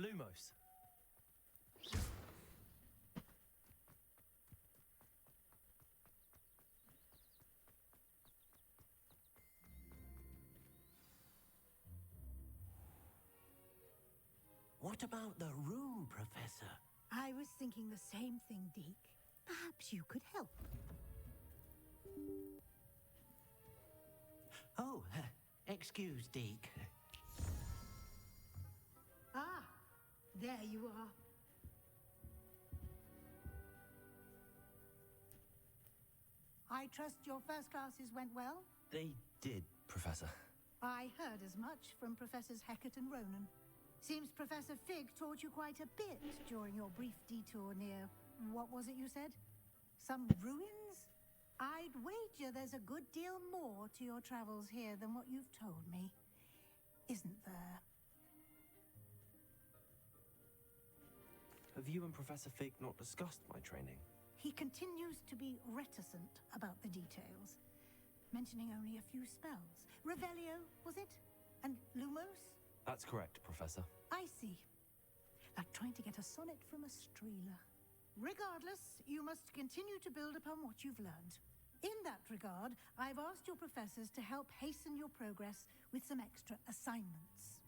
Lumos. What about the room, Professor? I was thinking the same thing, Deke. Perhaps you could help. Oh, excuse, Deke. Ah, there you are. I trust your first classes went well? They did, Professor. I heard as much from Professors Hecat and Ronan. Seems Professor Fig taught you quite a bit during your brief detour near... what was it you said? Some ruins? I'd wager there's a good deal more to your travels here than what you've told me. Isn't there? Have you and Professor Fig not discussed my training? He continues to be reticent about the details, mentioning only a few spells. Revelio, was it? And Lumos? That's correct, Professor. I see. Like trying to get a sonnet from a streeler. Regardless, you must continue to build upon what you've learned. In that regard, I've asked your professors to help hasten your progress with some extra assignments.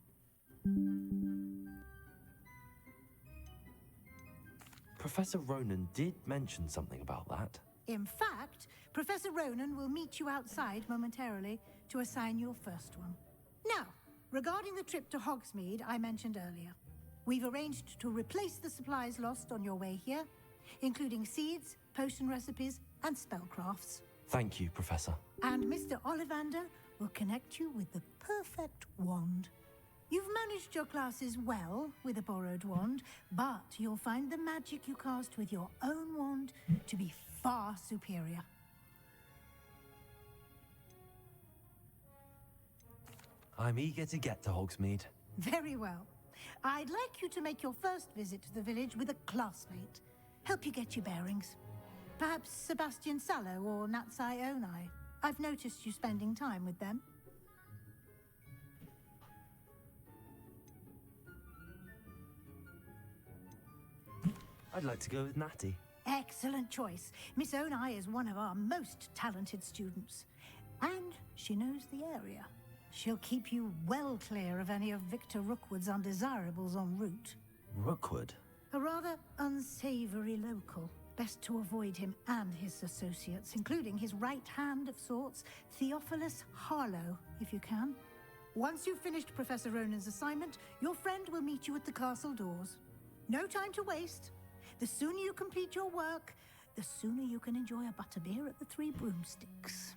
Professor Ronan did mention something about that. In fact, Professor Ronan will meet you outside momentarily to assign your first one. Now, regarding the trip to Hogsmeade I mentioned earlier, we've arranged to replace the supplies lost on your way here, including seeds, potion recipes, and spellcrafts. Thank you, Professor. And Mr. Ollivander will connect you with the perfect wand. You've managed your classes well with a borrowed wand, but you'll find the magic you cast with your own wand to be far superior. I'm eager to get to Hogsmeade. Very well. I'd like you to make your first visit to the village with a classmate. Help you get your bearings. Perhaps Sebastian Sallow or Natsai Onai. I've noticed you spending time with them. I'd like to go with Natty. Excellent choice. Miss Onai is one of our most talented students. And she knows the area. She'll keep you well clear of any of Victor Rookwood's undesirables en route. Rookwood? A rather unsavory local. Best to avoid him and his associates, including his right hand of sorts, Theophilus Harlow, if you can. Once you've finished Professor Ronan's assignment, your friend will meet you at the castle doors. No time to waste. The sooner you complete your work, the sooner you can enjoy a butterbeer at the Three Broomsticks.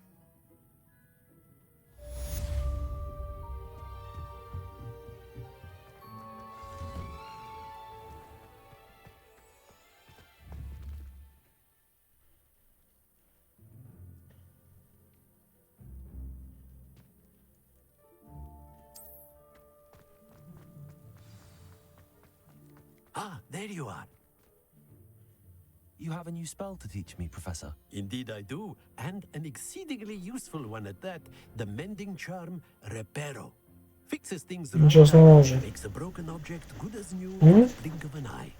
Ah, there you are. You have a new spell to teach me, Professor. Indeed I do, and an exceedingly useful one at that. The mending charm Reparo. Fixes things right, makes a broken object good as new in the blink of an eye.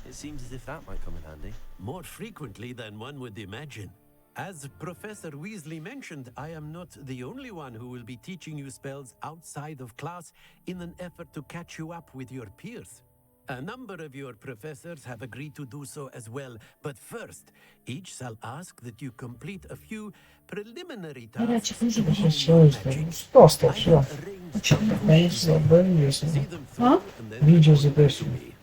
It seems as if that might come in handy. More frequently than one would imagine. As Professor Weasley mentioned, I am not the only one who will be teaching you spells outside of class in an effort to catch you up with your peers. A number of your professors have agreed to do so as well, but first, each shall ask that you complete a few preliminary tasks. See them through and then report to me.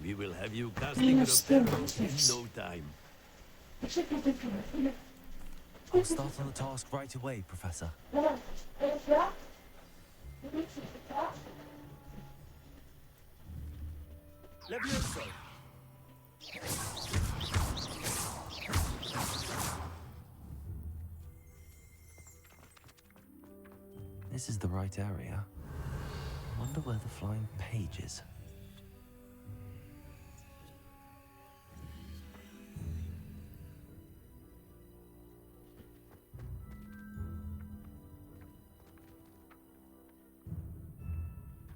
We will have you casting Reparo in no time. I'll start on the task right away, Professor. Levioso. This is the right area. Wonder where the flying page is.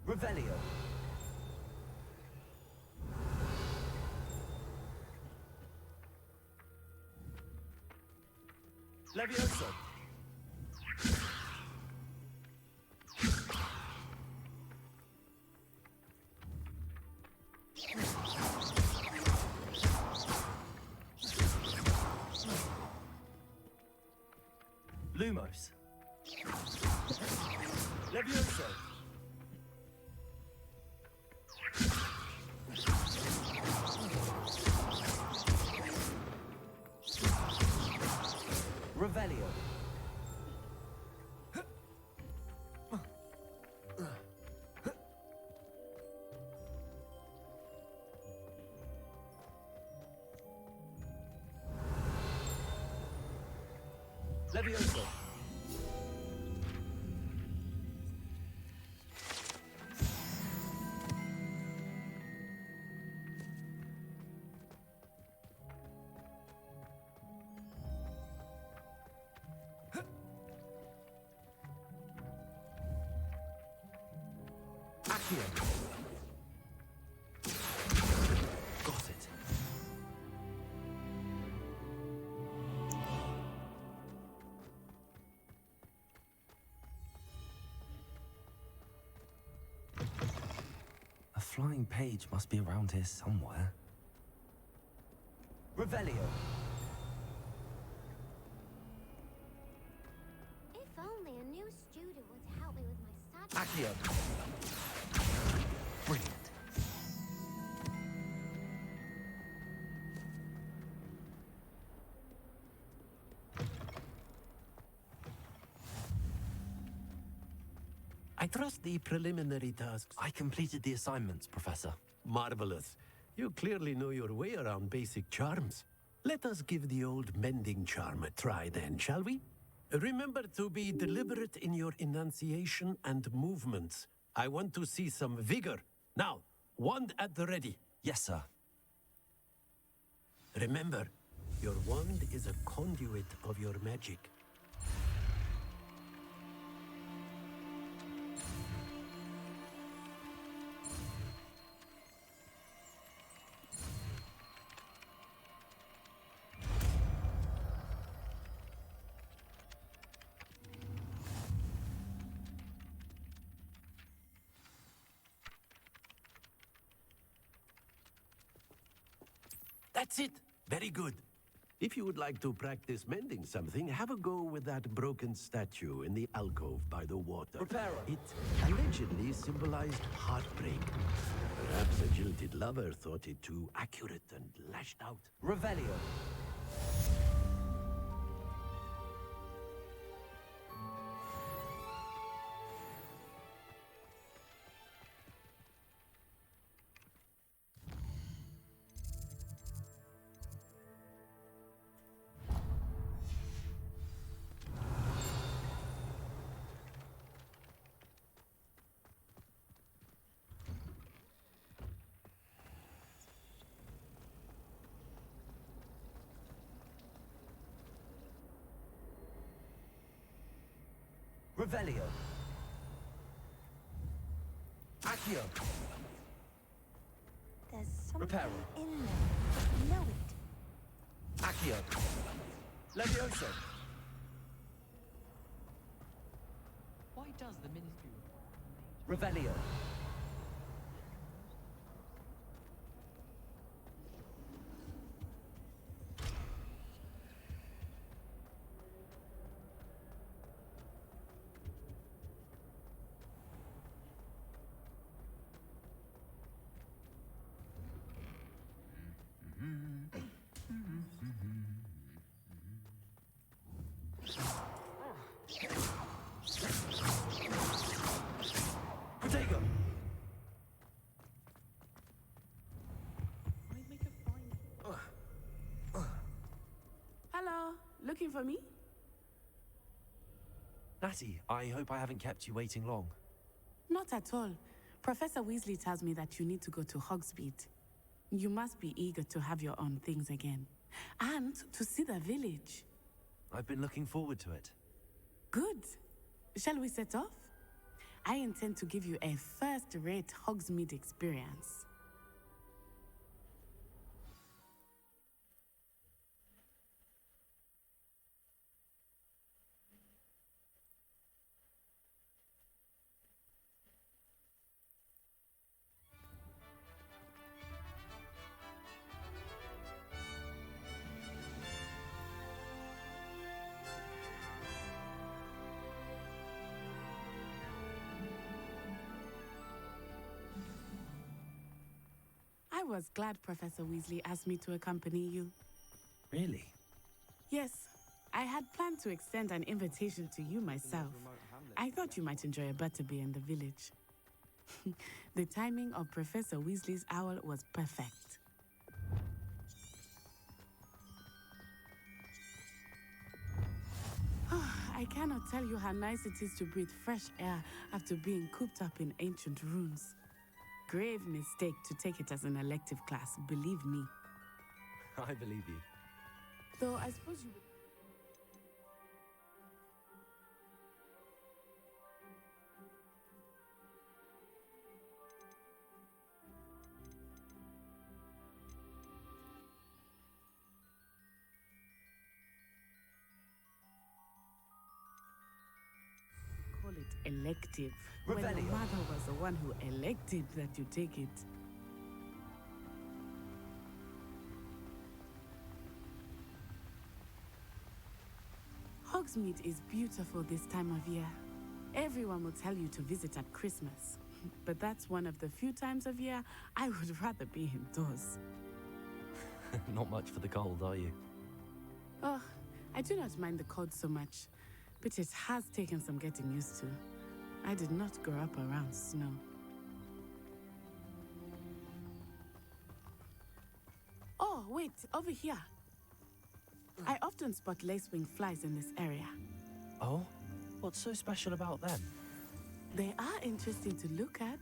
Revelio. Levioso! Lumos. Levioso! Revelio. Levioso! Accio. Got it. A flying page must be around here somewhere. Revelio. If only a new student would help me with my studies. Accio. Brilliant. I trust the preliminary tasks. I completed the assignments, Professor. Marvelous. You clearly know your way around basic charms. Let us give the old mending charm a try then, shall we? Remember to be deliberate in your enunciation and movements. I want to see some vigor. Now, wand at the ready. Yes, sir. Remember, your wand is a conduit of your magic. That's it. Very good. If you would like to practice mending something, have a go with that broken statue in the alcove by the water. Reparo. It allegedly symbolized heartbreak. Perhaps a jilted lover thought it too accurate and lashed out. Revelio. Revelio. Accio. There's something Reparo. in there. I know it. Accio. Levioso. Why does the Ministry Revelio. Protego. might make a fine... Hello, looking for me? Natty, I hope I haven't kept you waiting long. Not at all. Professor Weasley tells me that you need to go to Hogsmeade. You must be eager to have your own things again. And to see the village. I've been looking forward to it. Good. Shall we set off? I intend to give you a first-rate Hogsmeade experience. was glad Professor Weasley asked me to accompany you. Really? Yes, I had planned to extend an invitation to you myself. I thought you might enjoy a butterbeer in the village. The timing of Professor Weasley's owl was perfect. I cannot tell you how nice it is to breathe fresh air after being cooped up in ancient ruins. Grave mistake to take it as an elective class, believe me. I believe you. Though I suppose you... Call it elective. When your Revelio. mother was the one who elected that you take it. Hogsmeade is beautiful this time of year. Everyone will tell you to visit at Christmas. But that's one of the few times of year I would rather be indoors. Not much for the cold, are you? Oh, I do not mind the cold so much, but it has taken some getting used to. I did not grow up around snow. Oh, wait, over here. I often spot lacewing flies in this area. Oh? What's so special about them? They are interesting to look at,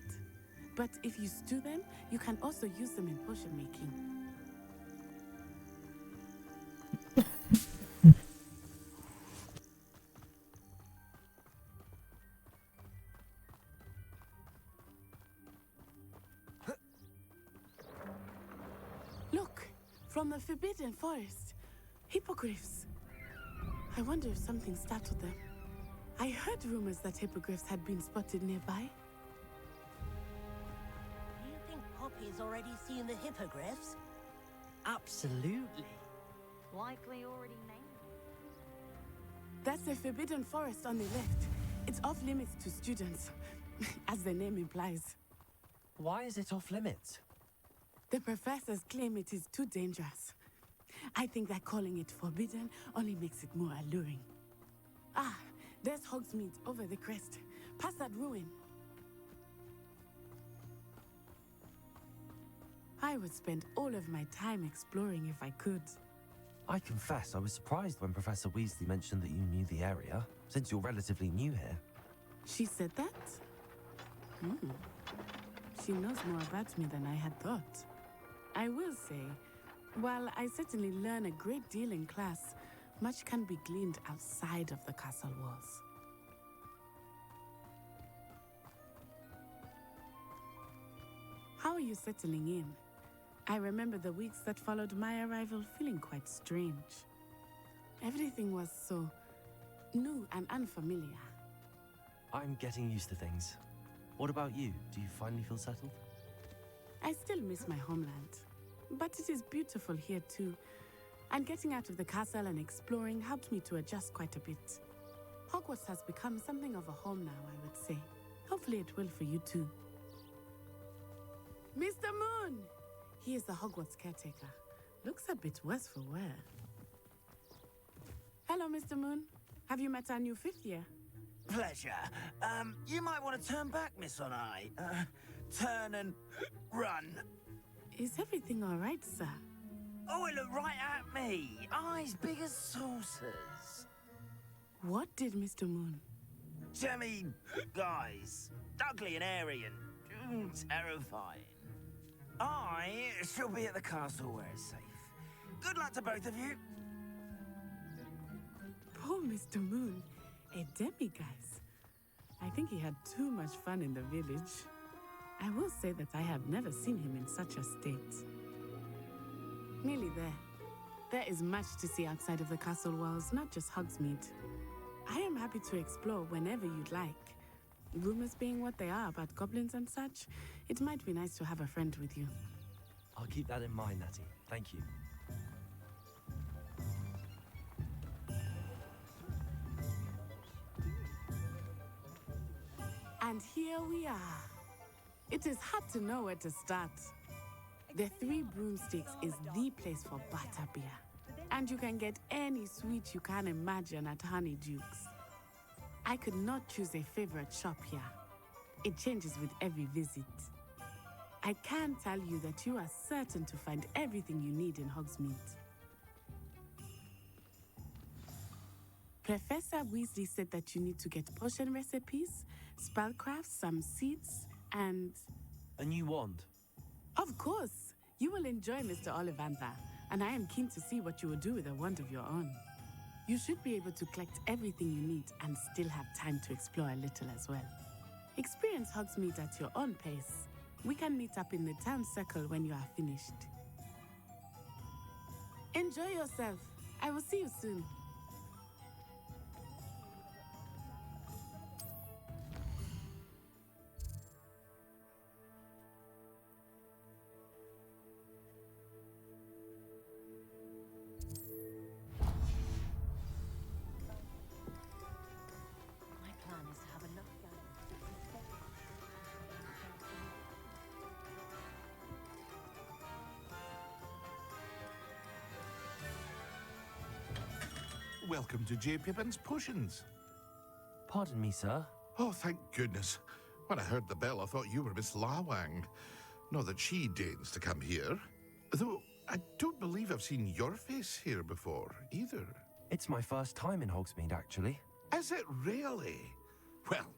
but if you stew them, you can also use them in potion making. Look, from the Forbidden Forest, hippogriffs. I wonder if something startled them. I heard rumors that hippogriffs had been spotted nearby. Do you think Poppy's already seen the hippogriffs? Absolutely. Likely already named. That's the Forbidden Forest on the left. It's off limits to students, as the name implies. Why is it off limits? The professors claim it is too dangerous. I think that calling it forbidden only makes it more alluring. Ah, there's Hogsmeade over the crest. Past that ruin. I would spend all of my time exploring if I could. I confess I was surprised when Professor Weasley mentioned that you knew the area, since you're relatively new here. She said that? She knows more about me than I had thought. I will say, while I certainly learn a great deal in class, much can be gleaned outside of the castle walls. How are you settling in? I remember the weeks that followed my arrival feeling quite strange. Everything was so new and unfamiliar. I'm getting used to things. What about you? Do you finally feel settled? I still miss my homeland, but it is beautiful here too. And getting out of the castle and exploring helped me to adjust quite a bit. Hogwarts has become something of a home now, I would say. Hopefully it will for you too. Mr. Moon! He is the Hogwarts caretaker. Looks a bit worse for wear. Hello, Mr. Moon. Have you met our new fifth year? Pleasure. You might want to turn back, Miss On-Eye. Turn and run. Is everything all right, sir? Oh, it looked right at me. Eyes big as saucers. What did Mr. Moon? Jemmy guys. Ugly and airy and terrifying. I shall be at the castle where it's safe. Good luck to both of you. Poor Mr. Moon. A demiguise. I think he had too much fun in the village. I will say that I have never seen him in such a state. Nearly there. There is much to see outside of the castle walls, not just Hogsmeade. I am happy to explore whenever you'd like. Rumors being what they are about goblins and such, it might be nice to have a friend with you. I'll keep that in mind, Natty. Thank you. And here we are. It is hard to know where to start. The Three Broomsticks is the place for butterbeer. And you can get any sweet you can imagine at Honeydukes. I could not choose a favorite shop here. It changes with every visit. I can tell you that you are certain to find everything you need in Hogsmeade. Professor Weasley said that you need to get potion recipes, spellcrafts, some seeds, and... A new wand. Of course! You will enjoy Mr. Ollivander, and I am keen to see what you will do with a wand of your own. You should be able to collect everything you need and still have time to explore a little as well. Experience Hogsmeade at your own pace. We can meet up in the town circle when you are finished. Enjoy yourself. I will see you soon. My plan is to have enough Welcome to J. Pippin's Potions. Pardon me, sir. Oh, thank goodness. When I heard the bell, I thought you were Miss Lawang. Not that she deigns to come here. Though, I don't believe I've seen your face here before, either. It's my first time in Hogsmeade, actually. Is it really? Well,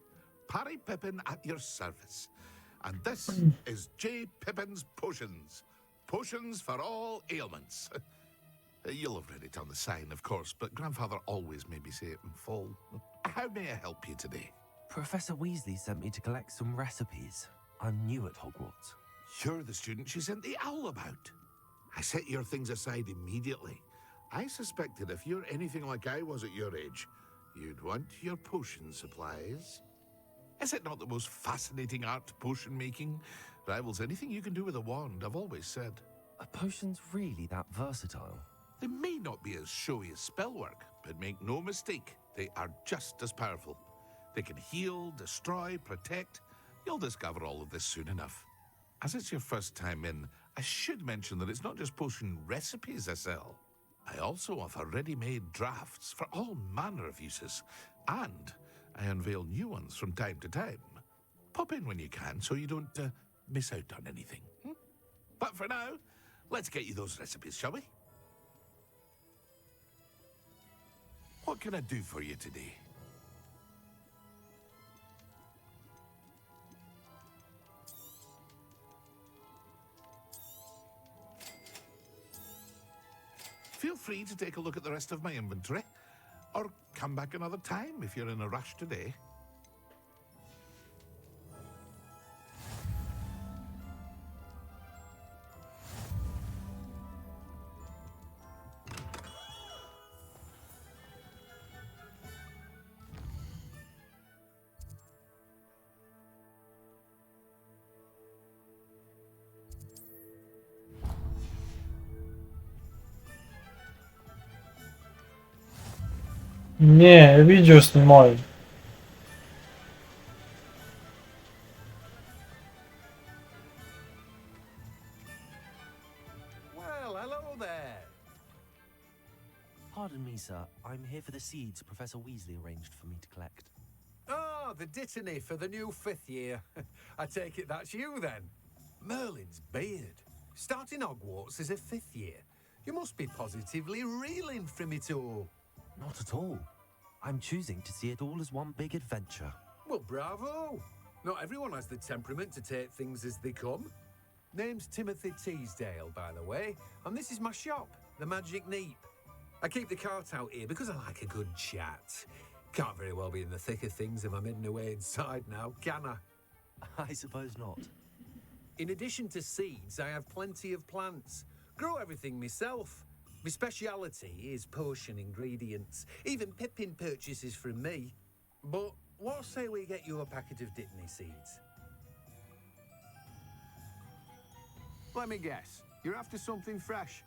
Parry Pippin at your service. And this is J. Pippin's Potions. Potions for all ailments. You'll have read it on the sign, of course, but Grandfather always made me say it in full. How may I help you today? Professor Weasley sent me to collect some recipes. I'm new at Hogwarts. You're the student she sent the owl about. I set your things aside immediately. I suspected if you're anything like I was at your age, you'd want your potion supplies. Is it not the most fascinating art, potion making? Rivals anything you can do with a wand, I've always said. Are potions really that versatile? They may not be as showy as spellwork, but make no mistake, they are just as powerful. They can heal, destroy, protect. You'll discover all of this soon enough. As it's your first time in, I should mention that it's not just potion recipes I sell. I also offer ready-made drafts for all manner of uses, and I unveil new ones from time to time. Pop in when you can so you don't miss out on anything. But for now, let's get you those recipes, shall we? What can I do for you today? Feel free to take a look at the rest of my inventory, or come back another time if you're in a rush today. Не, видео снимаю. Well, hello there. Pardon me, sir. I'm here for the seeds Professor Weasley arranged for me to collect. Oh, the dittany for the new 5th year. I take it that's you then. Merlin's beard. Starting Hogwarts as a 5th year. You must be positively reeling from it all. Not at all. I'm choosing to see it all as one big adventure. Well, bravo. Not everyone has the temperament to take things as they come. Name's Timothy Teasdale, by the way, and this is my shop, the Magic Neep. I keep the cart out here because I like a good chat. Can't very well be in the thick of things if I'm hidden away inside now, can I? I suppose not. In addition to seeds, I have plenty of plants. Grow everything myself. My speciality is potion ingredients. Even Pippin purchases from me. But what say we get you a packet of Dittany seeds? Let me guess. You're after something fresh.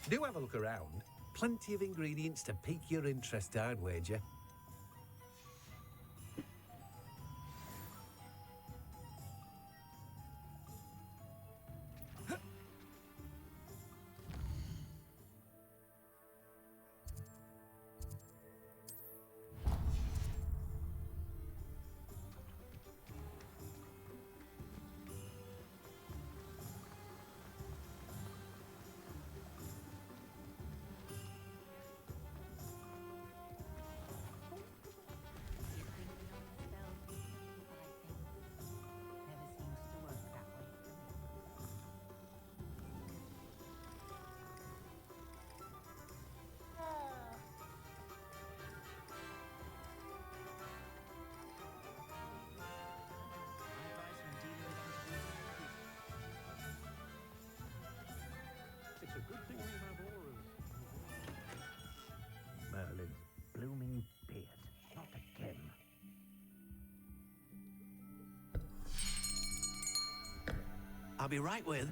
Do have a look around. Plenty of ingredients to pique your interest, I'd wager. I'll be right with...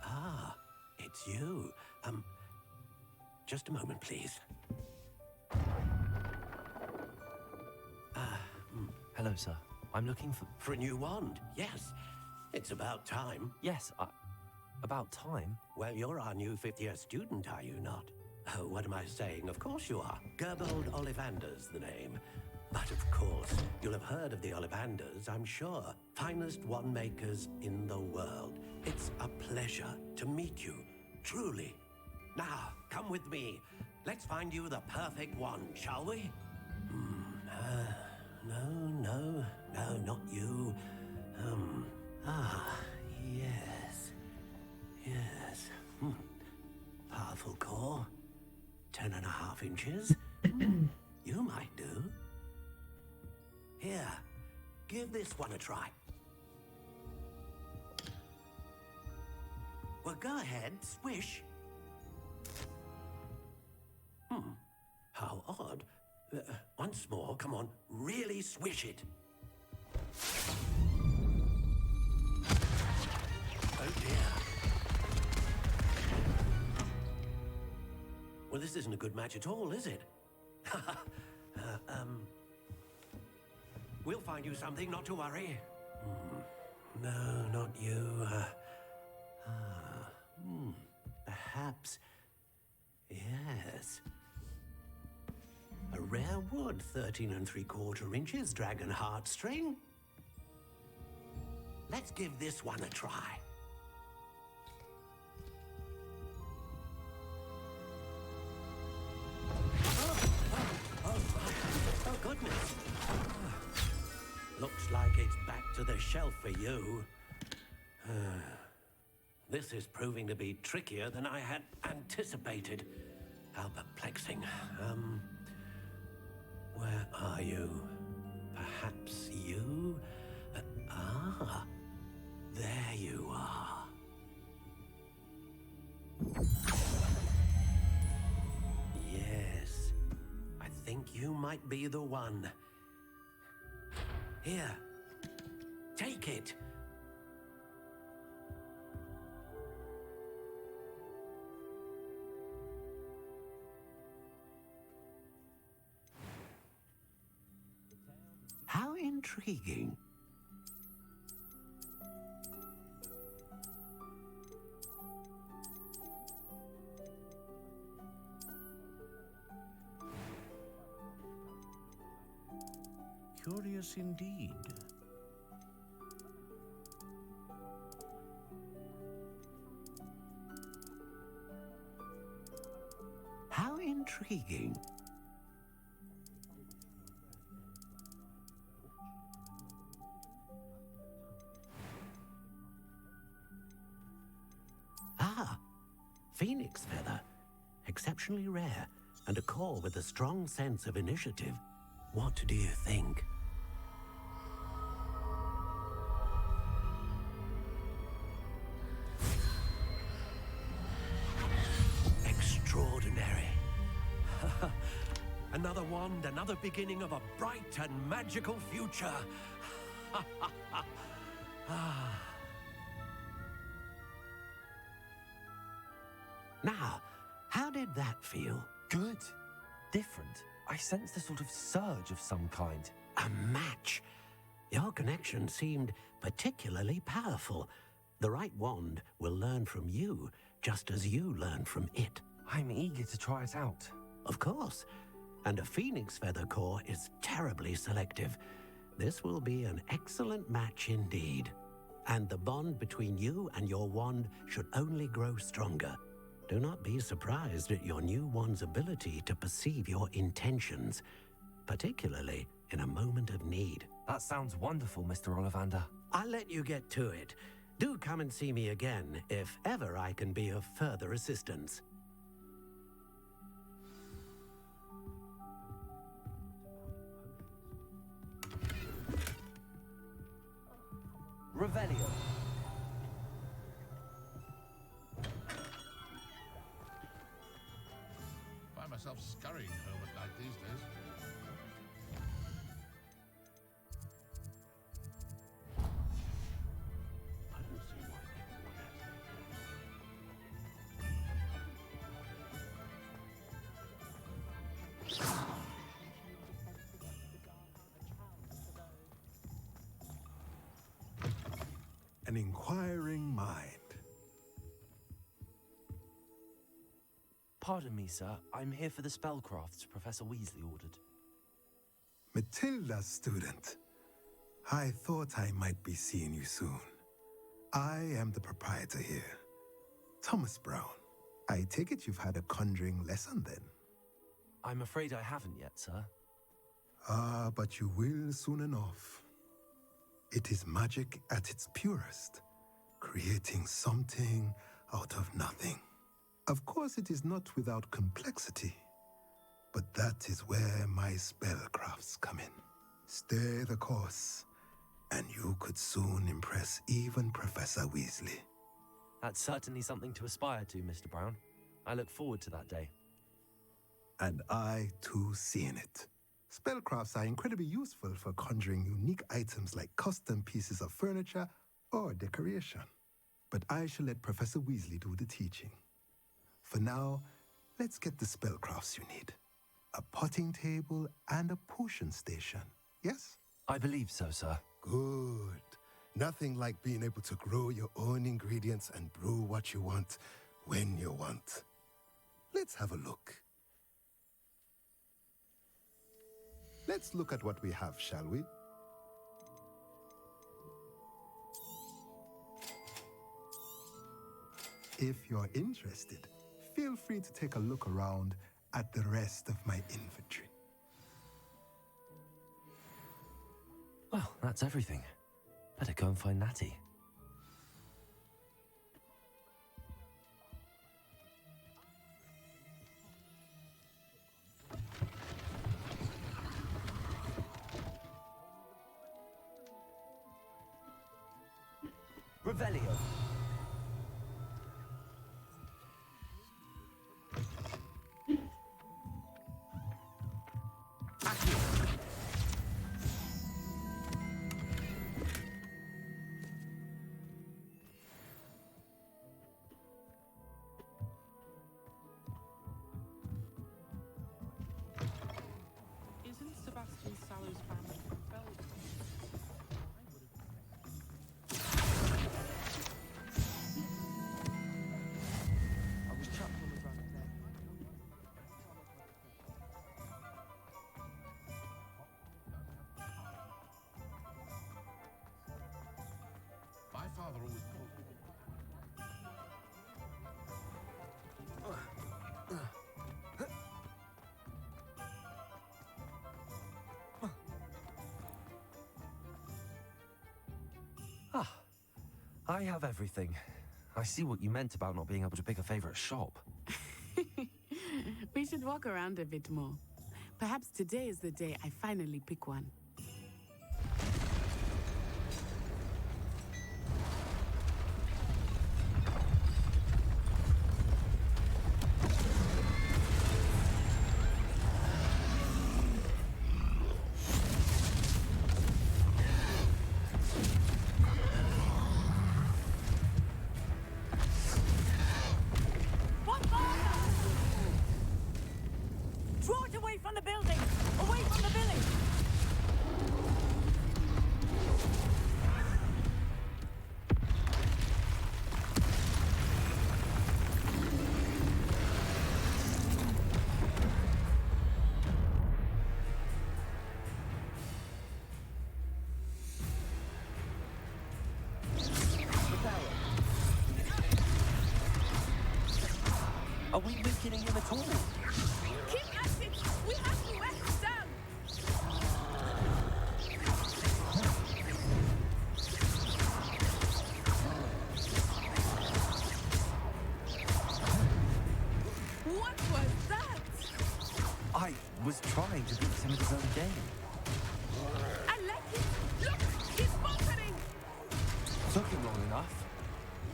Ah, it's you. Just a moment, please. Hello, sir. I'm looking for... For a new wand, yes. It's about time. Yes, about time? Well, you're our new fifth-year student, are you not? Oh, what am I saying? Of course you are. Gerbold Ollivander's the name. But of course, you'll have heard of the Ollivanders, I'm sure. Finest wand makers in the world. It's a pleasure to meet you, truly. Now, come with me. Let's find you the perfect wand, shall we? No, not you. Yes. Powerful core. 10.5 inches. You might do. Here, give this one a try. Well, go ahead, swish. How odd. Once more, come on, really swish it. Oh dear. Well, this isn't a good match at all, is it? We'll find you something, not to worry. No, not you. Perhaps. Yes. A rare wood, 13 3/4 inches, dragon heartstring. Let's give this one a try. Oh, goodness. Looks like it's back to the shelf for you. This is proving to be trickier than I had anticipated. How perplexing. Where are you? Perhaps you? There you are. Yes, I think you might be the one. Here, take it. How intriguing. Curious indeed. How intriguing. Phoenix feather. Exceptionally rare, and a core with a strong sense of initiative. What do you think? Extraordinary. Another wand, another beginning of a bright and magical future. Now, how did that feel? Good. Different. I sensed a sort of surge of some kind. A match. Your connection seemed particularly powerful. The right wand will learn from you, just as you learn from it. I'm eager to try it out. Of course. And a phoenix feather core is terribly selective. This will be an excellent match indeed. And the bond between you and your wand should only grow stronger. Do not be surprised at your new wand's ability to perceive your intentions, particularly in a moment of need. That sounds wonderful, Mr. Ollivander. I'll let you get to it. Do come and see me again if ever I can be of further assistance. Revelio. Find myself scurrying home at night these days. I don't see why an inquiring mind. Pardon me, sir. I'm here for the spellcrafts Professor Weasley ordered. Matilda's student. I thought I might be seeing you soon. I am the proprietor here, Thomas Brown. I take it you've had a conjuring lesson then? I'm afraid I haven't yet, sir. Ah, but you will soon enough. It is magic at its purest, creating something out of nothing. Of course, it is not without complexity, but that is where my spellcrafts come in. Stay the course, and you could soon impress even Professor Weasley. That's certainly something to aspire to, Mr. Brown. I look forward to that day. And I, too, seeing it. Spellcrafts are incredibly useful for conjuring unique items like custom pieces of furniture or decoration. But I shall let Professor Weasley do the teaching. For now, let's get the spellcrafts you need. A potting table and a potion station, yes? I believe so, sir. Good. Nothing like being able to grow your own ingredients and brew what you want when you want. Let's have a look. Let's look at what we have, shall we? If you're interested, feel free to take a look around at the rest of my inventory. Well, that's everything. Better go and find Natty. Revelio. Isn't Sebastian Sallow's family from Belgium? I was chucked on the run there. My father always called me. Ah, I have everything. I see what you meant about not being able to pick a favorite shop. We should walk around a bit more. Perhaps today is the day I finally pick one. Draw it away from the building! Away from the village! Are we weakening him at all? Keep at it! We have to wear him down! What was that? I was trying to beat him at his own game. I like it! Look! He's faltering! Took him long enough.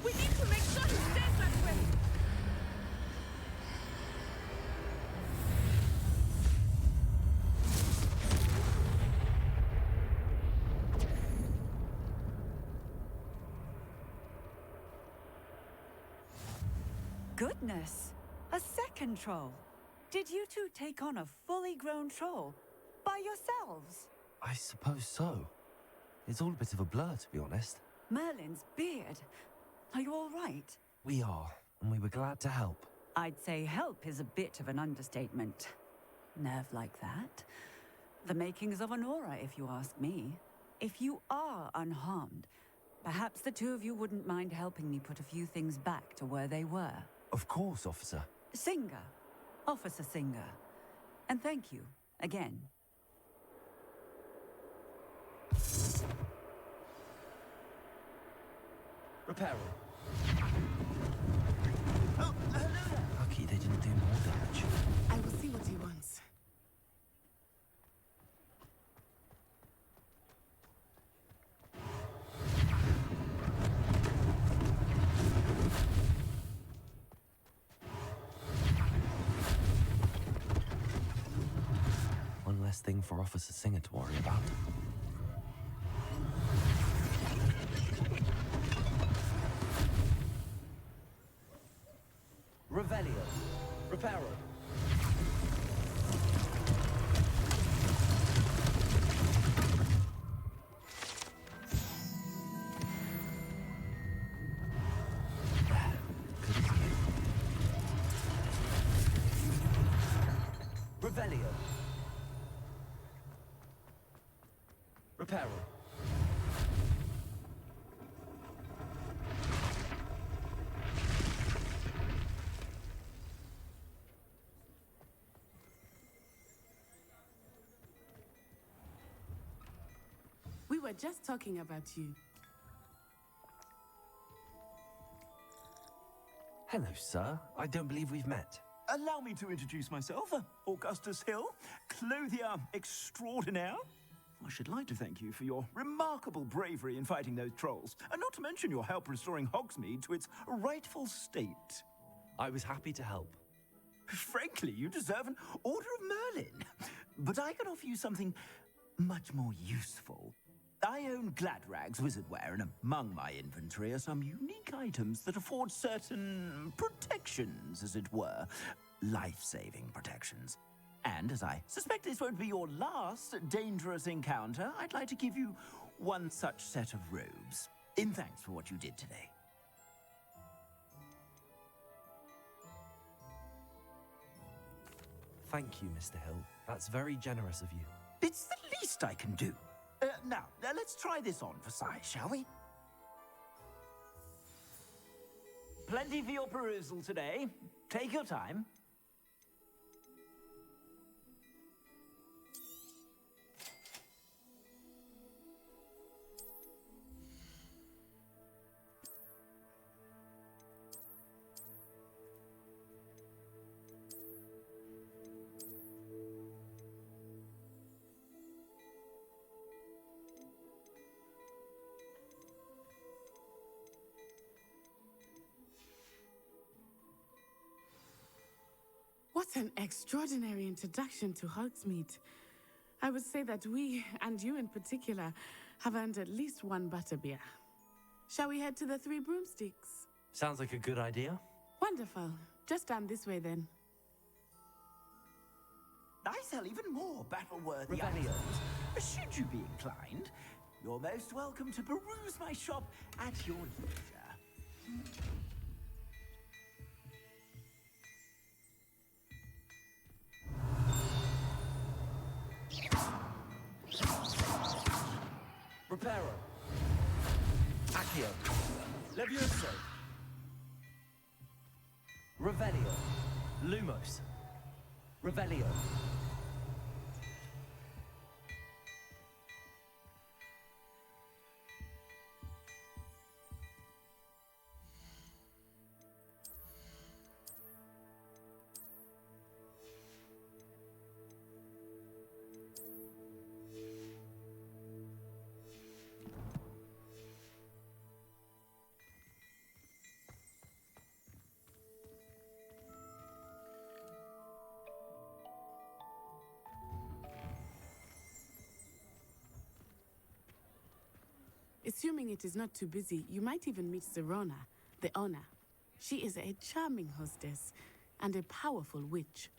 We need to make sure he stays that way! Goodness! A second troll! Did you two take on a fully grown troll? By yourselves? I suppose so. It's all a bit of a blur, to be honest. Merlin's beard. Are you all right? We are, and we were glad to help. I'd say help is a bit of an understatement. Nerve like that. The makings of an aura, if you ask me. If you are unharmed, perhaps the two of you wouldn't mind helping me put a few things back to where they were. Of course, officer. Singer. Officer Singer. And thank you, again. Reparo. Oh, hello there. Lucky they didn't do more damage. I will see what he wants. One less thing for Officer Singer to worry about. Revelio. Reparo. Revelio. Reparo. We were just talking about you. Hello, sir. I don't believe we've met. Allow me to introduce myself, Augustus Hill, clothier extraordinaire. I should like to thank you for your remarkable bravery in fighting those trolls, and not to mention your help restoring Hogsmeade to its rightful state. I was happy to help. Frankly, you deserve an Order of Merlin. But I can offer you something much more useful. I own Gladrag's wizardware, and among my inventory are some unique items that afford certain protections, as it were. Life-saving protections. And as I suspect this won't be your last dangerous encounter, I'd like to give you one such set of robes, in thanks for what you did today. Thank you, Mr. Hill. That's very generous of you. It's the least I can do. Now, let's try this on for size, shall we? Plenty for your perusal today. Take your time. What an extraordinary introduction to Hogsmeade. I would say that we, and you in particular, have earned at least one butterbeer. Shall we head to the Three Broomsticks? Sounds like a good idea. Wonderful. Just down this way then. I sell even more battle-worthy Revelio. items. Should you be inclined, you're most welcome to peruse my shop at your leisure. Reparo. Accio. Levioso. Revelio. Lumos. Revelio. Assuming it is not too busy, you might even meet Serona, the owner. She is a charming hostess and a powerful witch.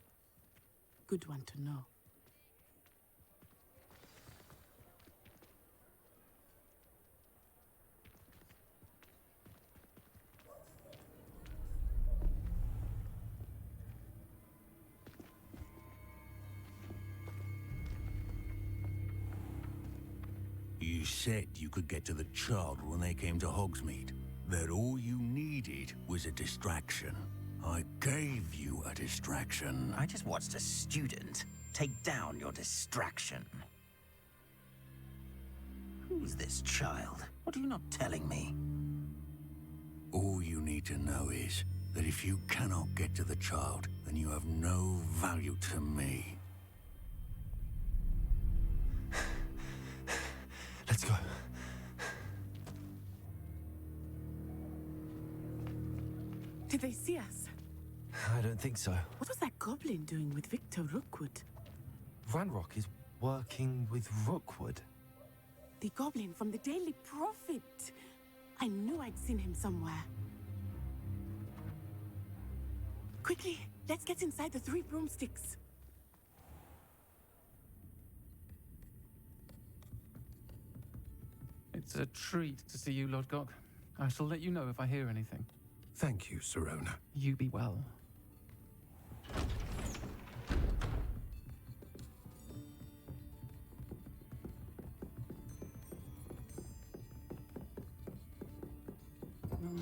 Good one to know. said you could get to the child when they came to Hogsmeade. That all you needed was a distraction. I gave you a distraction. I just watched a student take down your distraction. Who's this child? What are you not telling me? All you need to know is that if you cannot get to the child, then you have no value to me. Let's go. Did they see us? I don't think so. What was that goblin doing with Victor Rookwood? Ranrock is working with Rookwood. The goblin from the Daily Prophet. I knew I'd seen him somewhere. Quickly, let's get inside the 3 broomsticks. It's a treat to see you, Lodgok. I shall let you know if I hear anything. Thank you, Serona. You be well.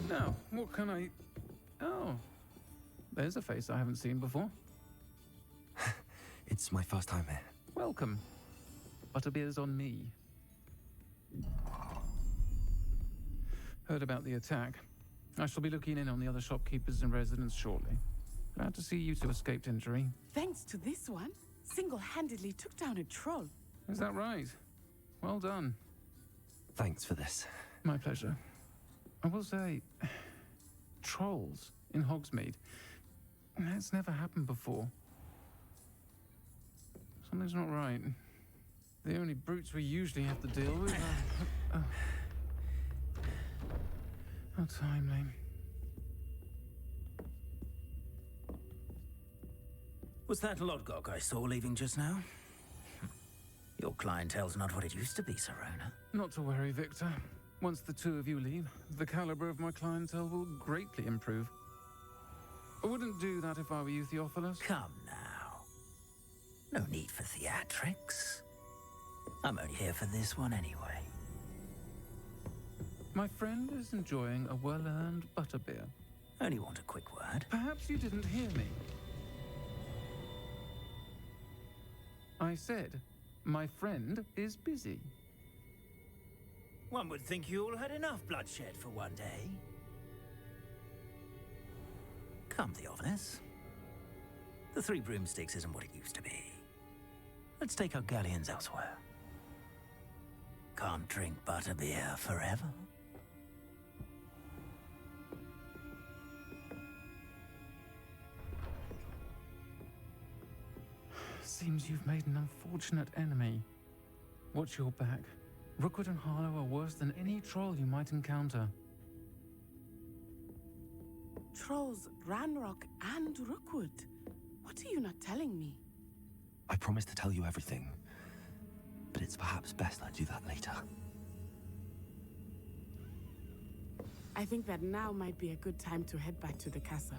Now, what can I... Oh, there's a face I haven't seen before. It's my first time here. Welcome. Butterbeer's on me. Heard about the attack. I shall be looking in on the other shopkeepers and residents shortly. Glad to see you two escaped injury. Thanks to this one, single-handedly took down a troll. Is that right? Well done. Thanks for this. My pleasure. I will say, trolls in Hogsmeade. That's never happened before. Something's not right. The only brutes we usually have to deal with are... How timely. Was that Lodgok I saw leaving just now? Your clientele's not what it used to be, Serona. Not to worry, Victor. Once the two of you leave, the caliber of my clientele will greatly improve. I wouldn't do that if I were you, Theophilus. Come now. No need for theatrics. I'm only here for this one anyway. My friend is enjoying a well-earned butterbeer. Only want a quick word. Perhaps you didn't hear me. I said, my friend is busy. One would think you all had enough bloodshed for one day. Come, Theophilus. The 3 broomsticks isn't what it used to be. Let's take our galleons elsewhere. Can't drink butterbeer forever. Seems you've made an unfortunate enemy. Watch your back. Rookwood and Harlow are worse than any troll you might encounter. Trolls, Ranrock, and Rookwood. What are you not telling me? I promised to tell you everything, but it's perhaps best I do that later. I think that now might be a good time to head back to the castle.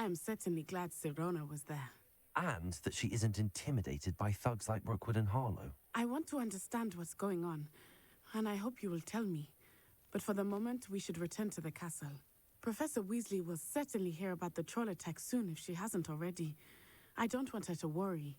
am certainly glad Sirona was there. And that she isn't intimidated by thugs like Rookwood and Harlow. I want to understand what's going on, and I hope you will tell me. But for the moment, we should return to the castle. Professor Weasley will certainly hear about the troll attack soon if she hasn't already. I don't want her to worry.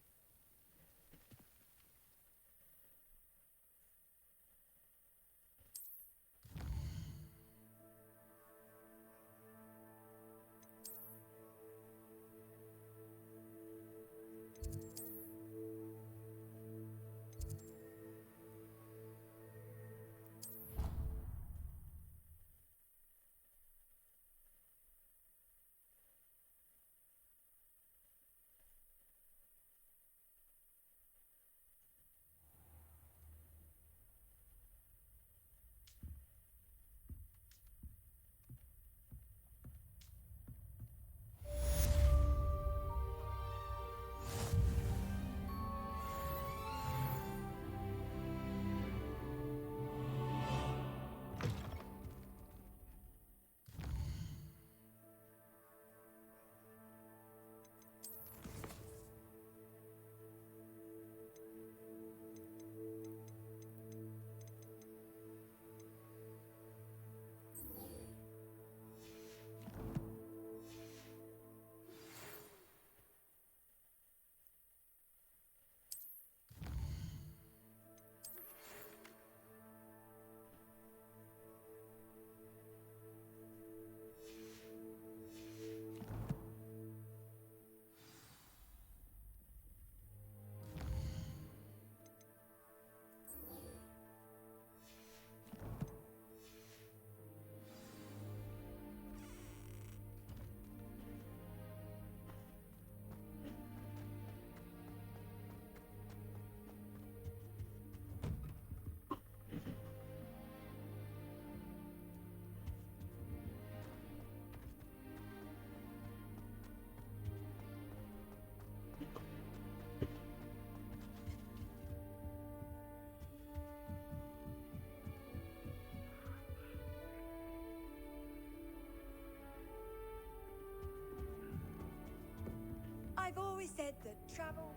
I've always said that travel...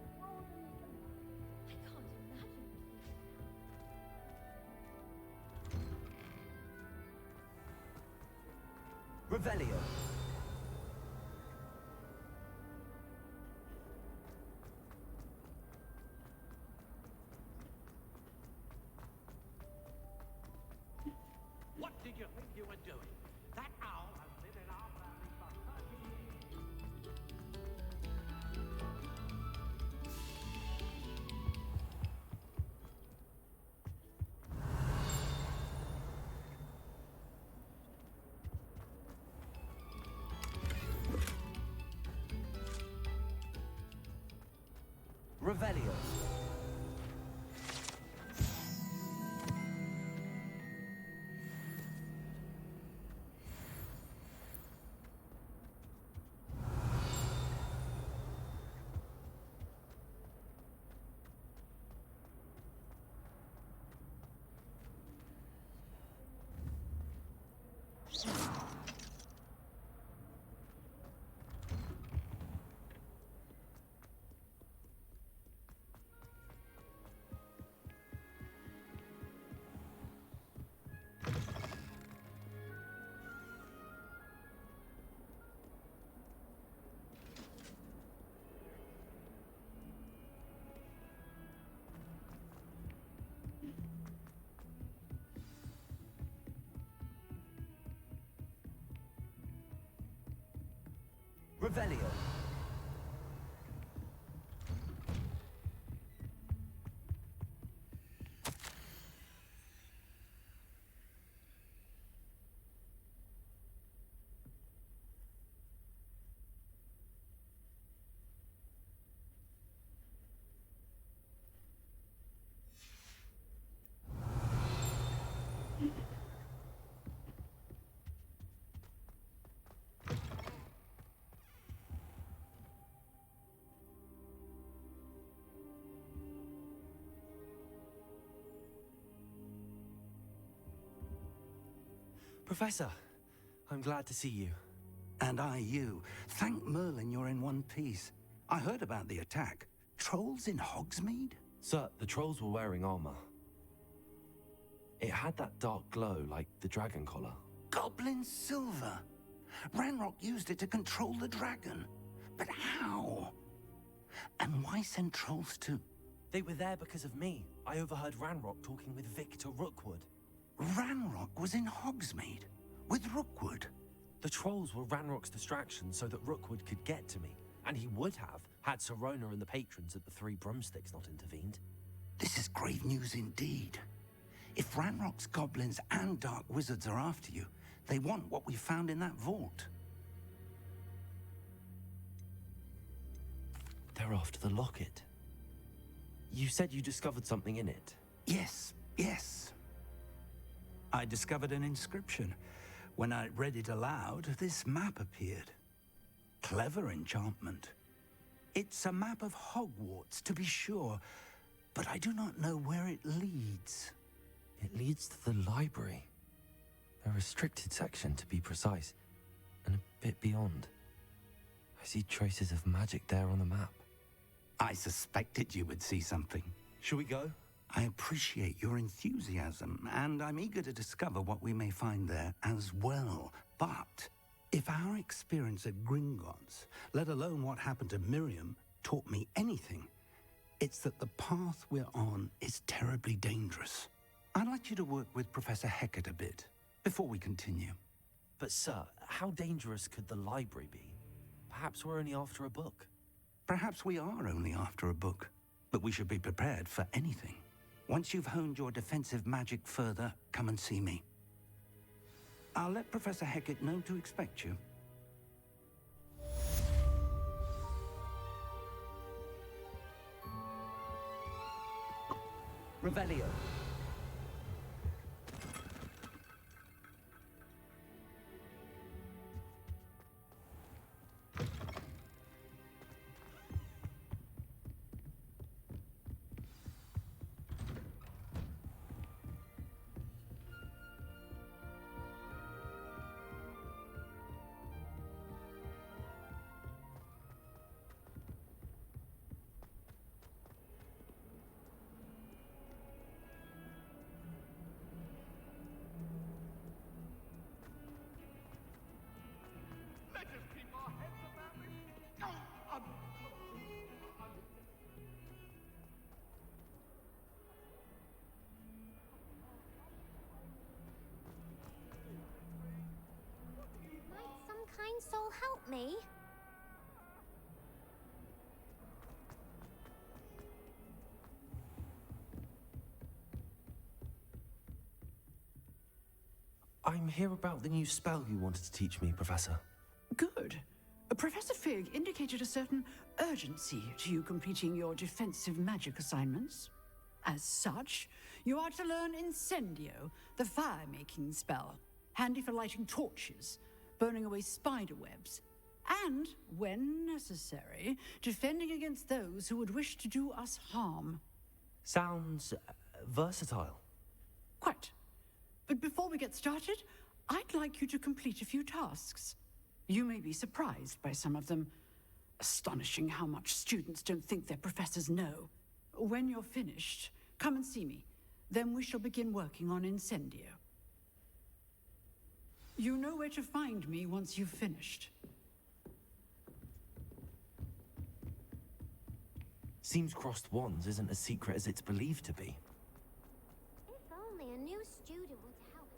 I can't imagine. Revelio. What did you think you were doing? That owl has been in our family for 30 years. Revelio. Revelio. Professor, I'm glad to see you. And I you. Thank Merlin you're in one piece. I heard about the attack. Trolls in Hogsmeade? Sir, the trolls were wearing armor. It had that dark glow like the dragon collar. Goblin silver. Ranrock used it to control the dragon. But how? And why send trolls too? They were there because of me. I overheard Ranrock talking with Victor Rookwood. Ranrock was in Hogsmeade with Rookwood. The trolls were Ranrock's distraction so that Rookwood could get to me. And he would have, had Sirona and the patrons at the Three Broomsticks not intervened. This is grave news indeed. If Ranrock's goblins and dark wizards are after you, they want what we found in that vault. They're after the locket. You said you discovered something in it. Yes, yes. I discovered an inscription. When I read it aloud, this map appeared. Clever enchantment. It's a map of Hogwarts, to be sure, but I do not know where it leads. It leads to the library. A restricted section, to be precise, and a bit beyond. I see traces of magic there on the map. I suspected you would see something. Shall we go? I appreciate your enthusiasm, and I'm eager to discover what we may find there as well. But if our experience at Gringotts, let alone what happened to Miriam, taught me anything, it's that the path we're on is terribly dangerous. I'd like you to work with Professor Hecat a bit before we continue. But sir, how dangerous could the library be? Perhaps we're only after a book. Perhaps we are only after a book, but we should be prepared for anything. Once you've honed your defensive magic further, come and see me. I'll let Professor Hecat know to expect you. Revelio. Might some kind soul help me? I'm here about the new spell you wanted to teach me, Professor. Good. Professor Fig indicated a certain urgency to you completing your defensive magic assignments. As such, you are to learn Incendio, the fire-making spell, handy for lighting torches, burning away spider webs, and, when necessary, defending against those who would wish to do us harm. Sounds versatile. Quite. But before we get started, I'd like you to complete a few tasks. You may be surprised by some of them. Astonishing how much students don't think their professors know. When you're finished, come and see me. Then we shall begin working on Incendio. You know where to find me once you've finished. Seems crossed wands isn't as secret as it's believed to be. If only a new student would help.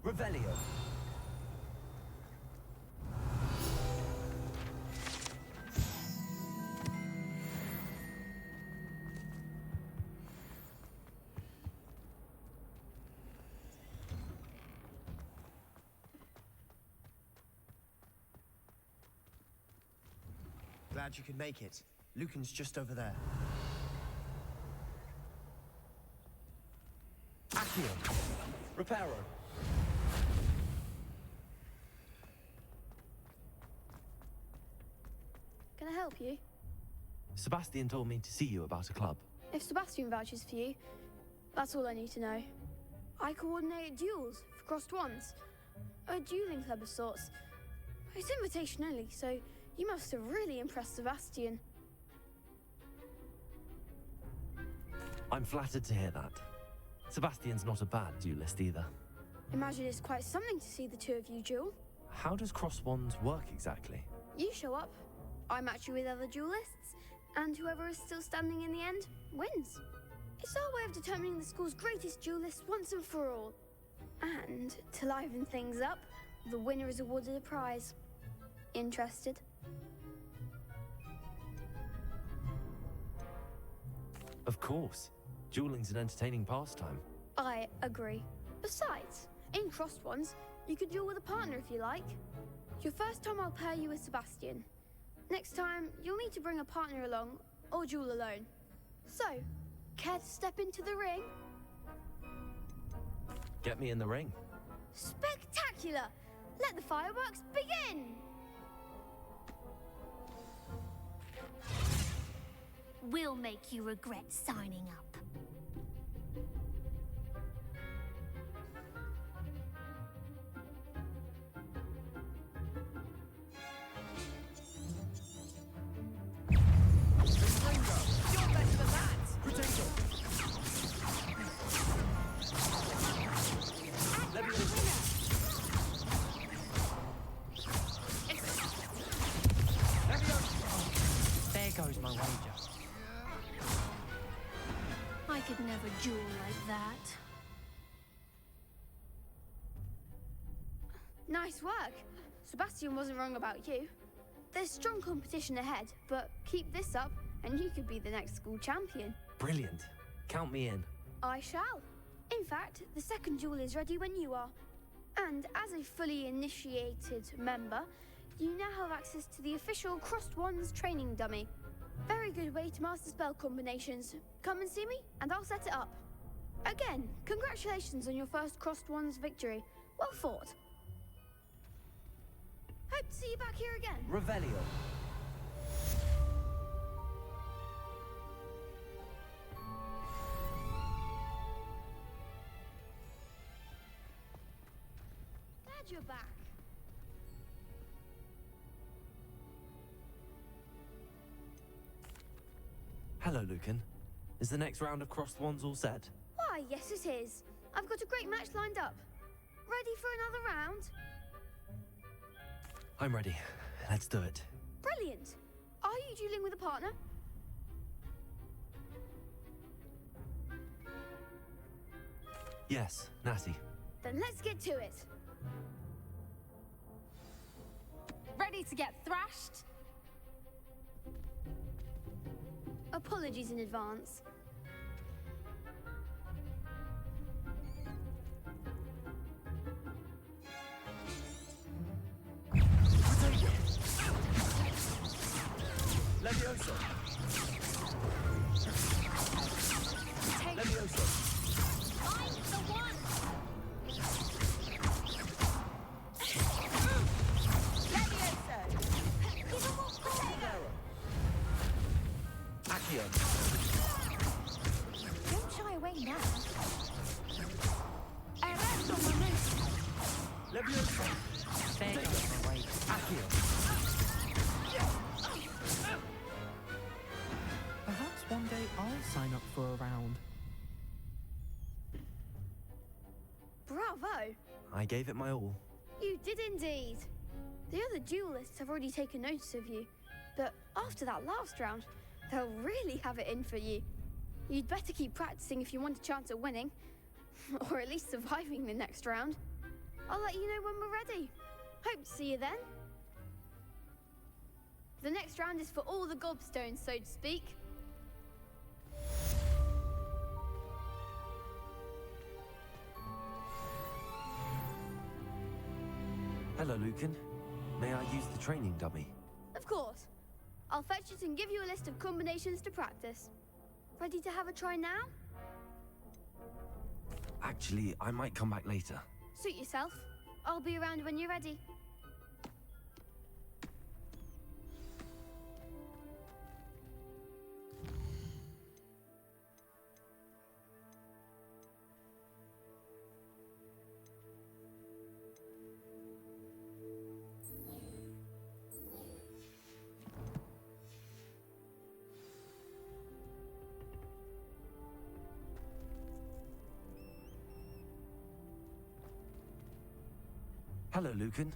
Revelio. Glad you could make it. Lucan's just over there. Accio. Reparo. Can I help you? Sebastian told me to see you about a club. If Sebastian vouches for you, that's all I need to know. I coordinate duels for crossed ones. A dueling club of sorts. It's invitation only, so you must have really impressed Sebastian. I'm flattered to hear that. Sebastian's not a bad duelist either. Imagine it's quite something to see the two of you duel. How does cross wands work exactly? You show up, I match you with other duelists, and whoever is still standing in the end wins. It's our way of determining the school's greatest duelist once and for all. And to liven things up, the winner is awarded a prize. Interested? Of course. Dueling's an entertaining pastime. I agree. Besides, in crossed ones, you could duel with a partner if you like. Your first time I'll pair you with Sebastian. Next time, you'll need to bring a partner along, or duel alone. So, care to step into the ring? Get me in the ring. Spectacular! Let the fireworks begin! We'll make you regret signing up. There goes my wager. I could never duel like that. Nice work. Sebastian wasn't wrong about you. There's strong competition ahead, but keep this up and you could be the next school champion. Brilliant. Count me in. I shall. In fact, the second duel is ready when you are. And as a fully initiated member, you now have access to the official Crossed Wands training dummy. Very good way to master spell combinations. Come and see me, and I'll set it up. Again, congratulations on your first Crossed Wands victory. Well fought. Hope to see you back here again. Revelio. Glad you're back. Hello, Lucan. Is the next round of crossed wands all set? Why, yes it is. I've got a great match lined up. Ready for another round? I'm ready. Let's do it. Brilliant. Are you dueling with a partner? Yes, Natty. Then let's get to it. Ready to get thrashed? Apologies in advance. Levioso. Levioso. I'm the one! Levioso! Give him what potato! Accio. Don't shy away now. Levioso. There goes my way. Accio. Perhaps one day I'll sign up for a round. Bravo! I gave it my all. You did indeed. The other duelists have already taken notice of you, but after that last round, they'll really have it in for you. You'd better keep practicing if you want a chance at winning, or at least surviving the next round. I'll let you know when we're ready. Hope to see you then. The next round is for all the gobstones, so to speak. Hello, Lucan. May I use the training dummy? Of course. I'll fetch it and give you a list of combinations to practice. Ready to have a try now? Actually, I might come back later. Suit yourself. I'll be around when you're ready. Hello, Lucan.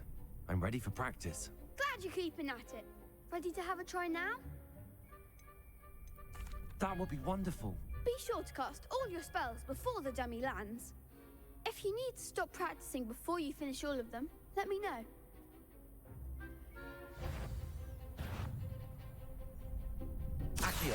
I'm ready for practice. Glad you're keeping at it. Ready to have a try now? That would be wonderful. Be sure to cast all your spells before the dummy lands. If you need to stop practicing before you finish all of them, let me know. Accio.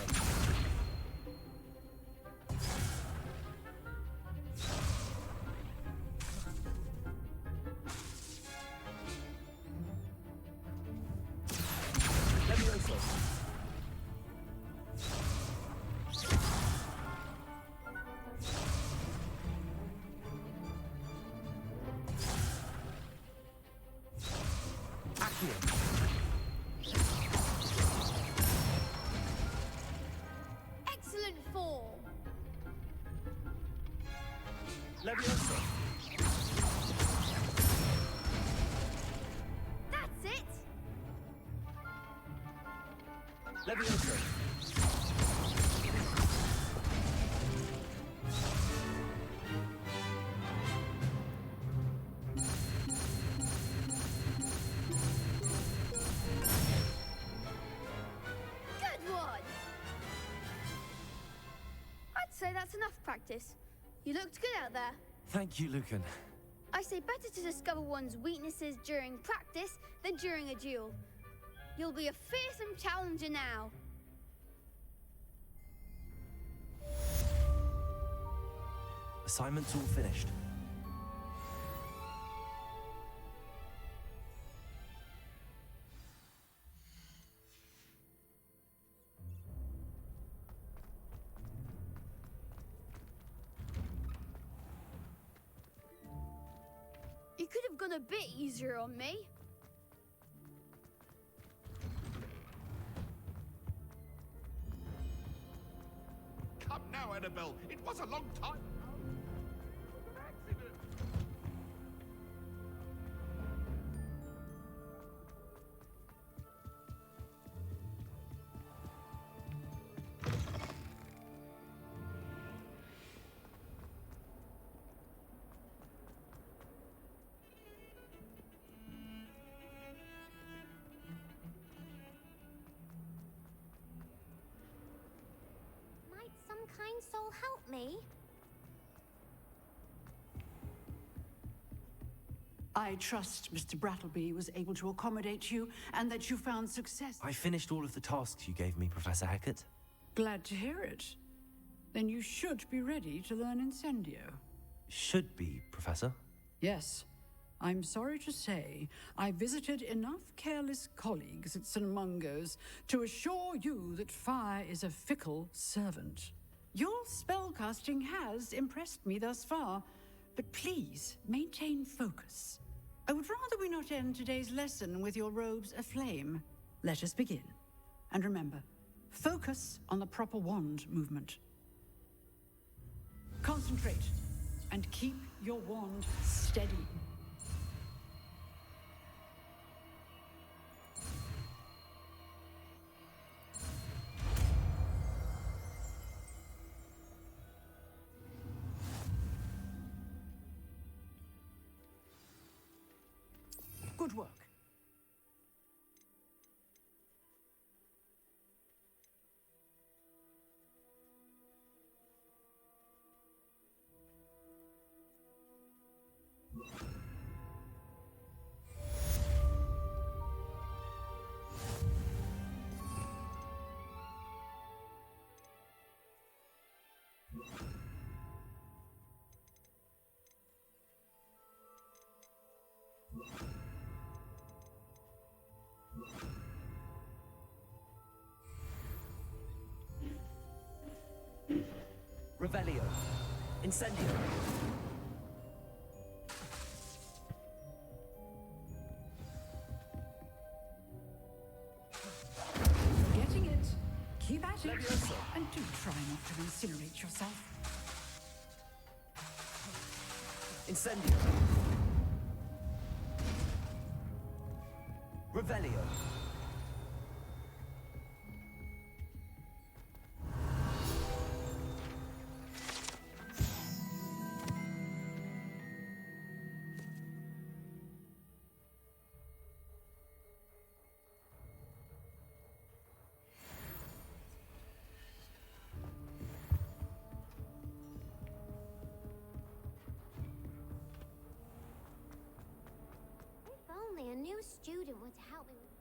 Excellent form. Leviosa. That's it. Leviosa. Good one. I'd say that's enough practice. You looked good out there. Thank you, Lucan. I say better to discover one's weaknesses during practice than during a duel. You'll be a fearsome challenger now. Assignment's all finished. You could have gone a bit easier on me. Come now, Annabelle. It was a long time. Might some kind soul help me? I trust Mr. Brattleby was able to accommodate you and that you found success. I finished all of the tasks you gave me, Professor Hackett. Glad to hear it. Then you should be ready to learn Incendio. Should be, Professor. Yes. I'm sorry to say, I visited enough careless colleagues at St. Mungo's to assure you that fire is a fickle servant. Your spellcasting has impressed me thus far, but please maintain focus. I would rather we not end today's lesson with your robes aflame. Let us begin. And remember, focus on the proper wand movement. Concentrate and keep your wand steady. Good work. Revelio. Incendio. Getting it. Keep at it. Levioso. And do try not to incinerate yourself. Incendio. Revelio. If only a new student would help me with.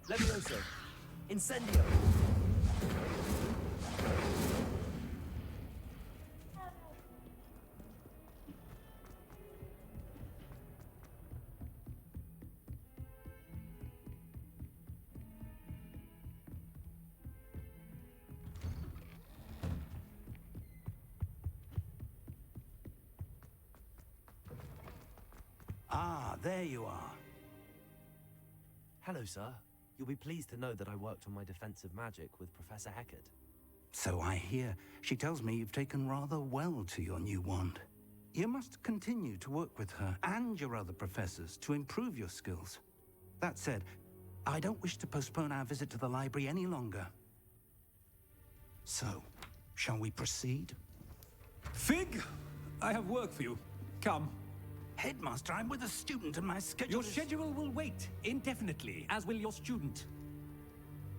Levioso. Incendio. Ah, there you are. Hello, sir. You'll be pleased to know that I worked on my defensive magic with Professor Heckert. So I hear. She tells me you've taken rather well to your new wand. You must continue to work with her and your other professors to improve your skills. That said, I don't wish to postpone our visit to the library any longer. So, shall we proceed? Fig, I have work for you. Come. Headmaster, I'm with a student and my schedule Your is... schedule will wait indefinitely, as will your student.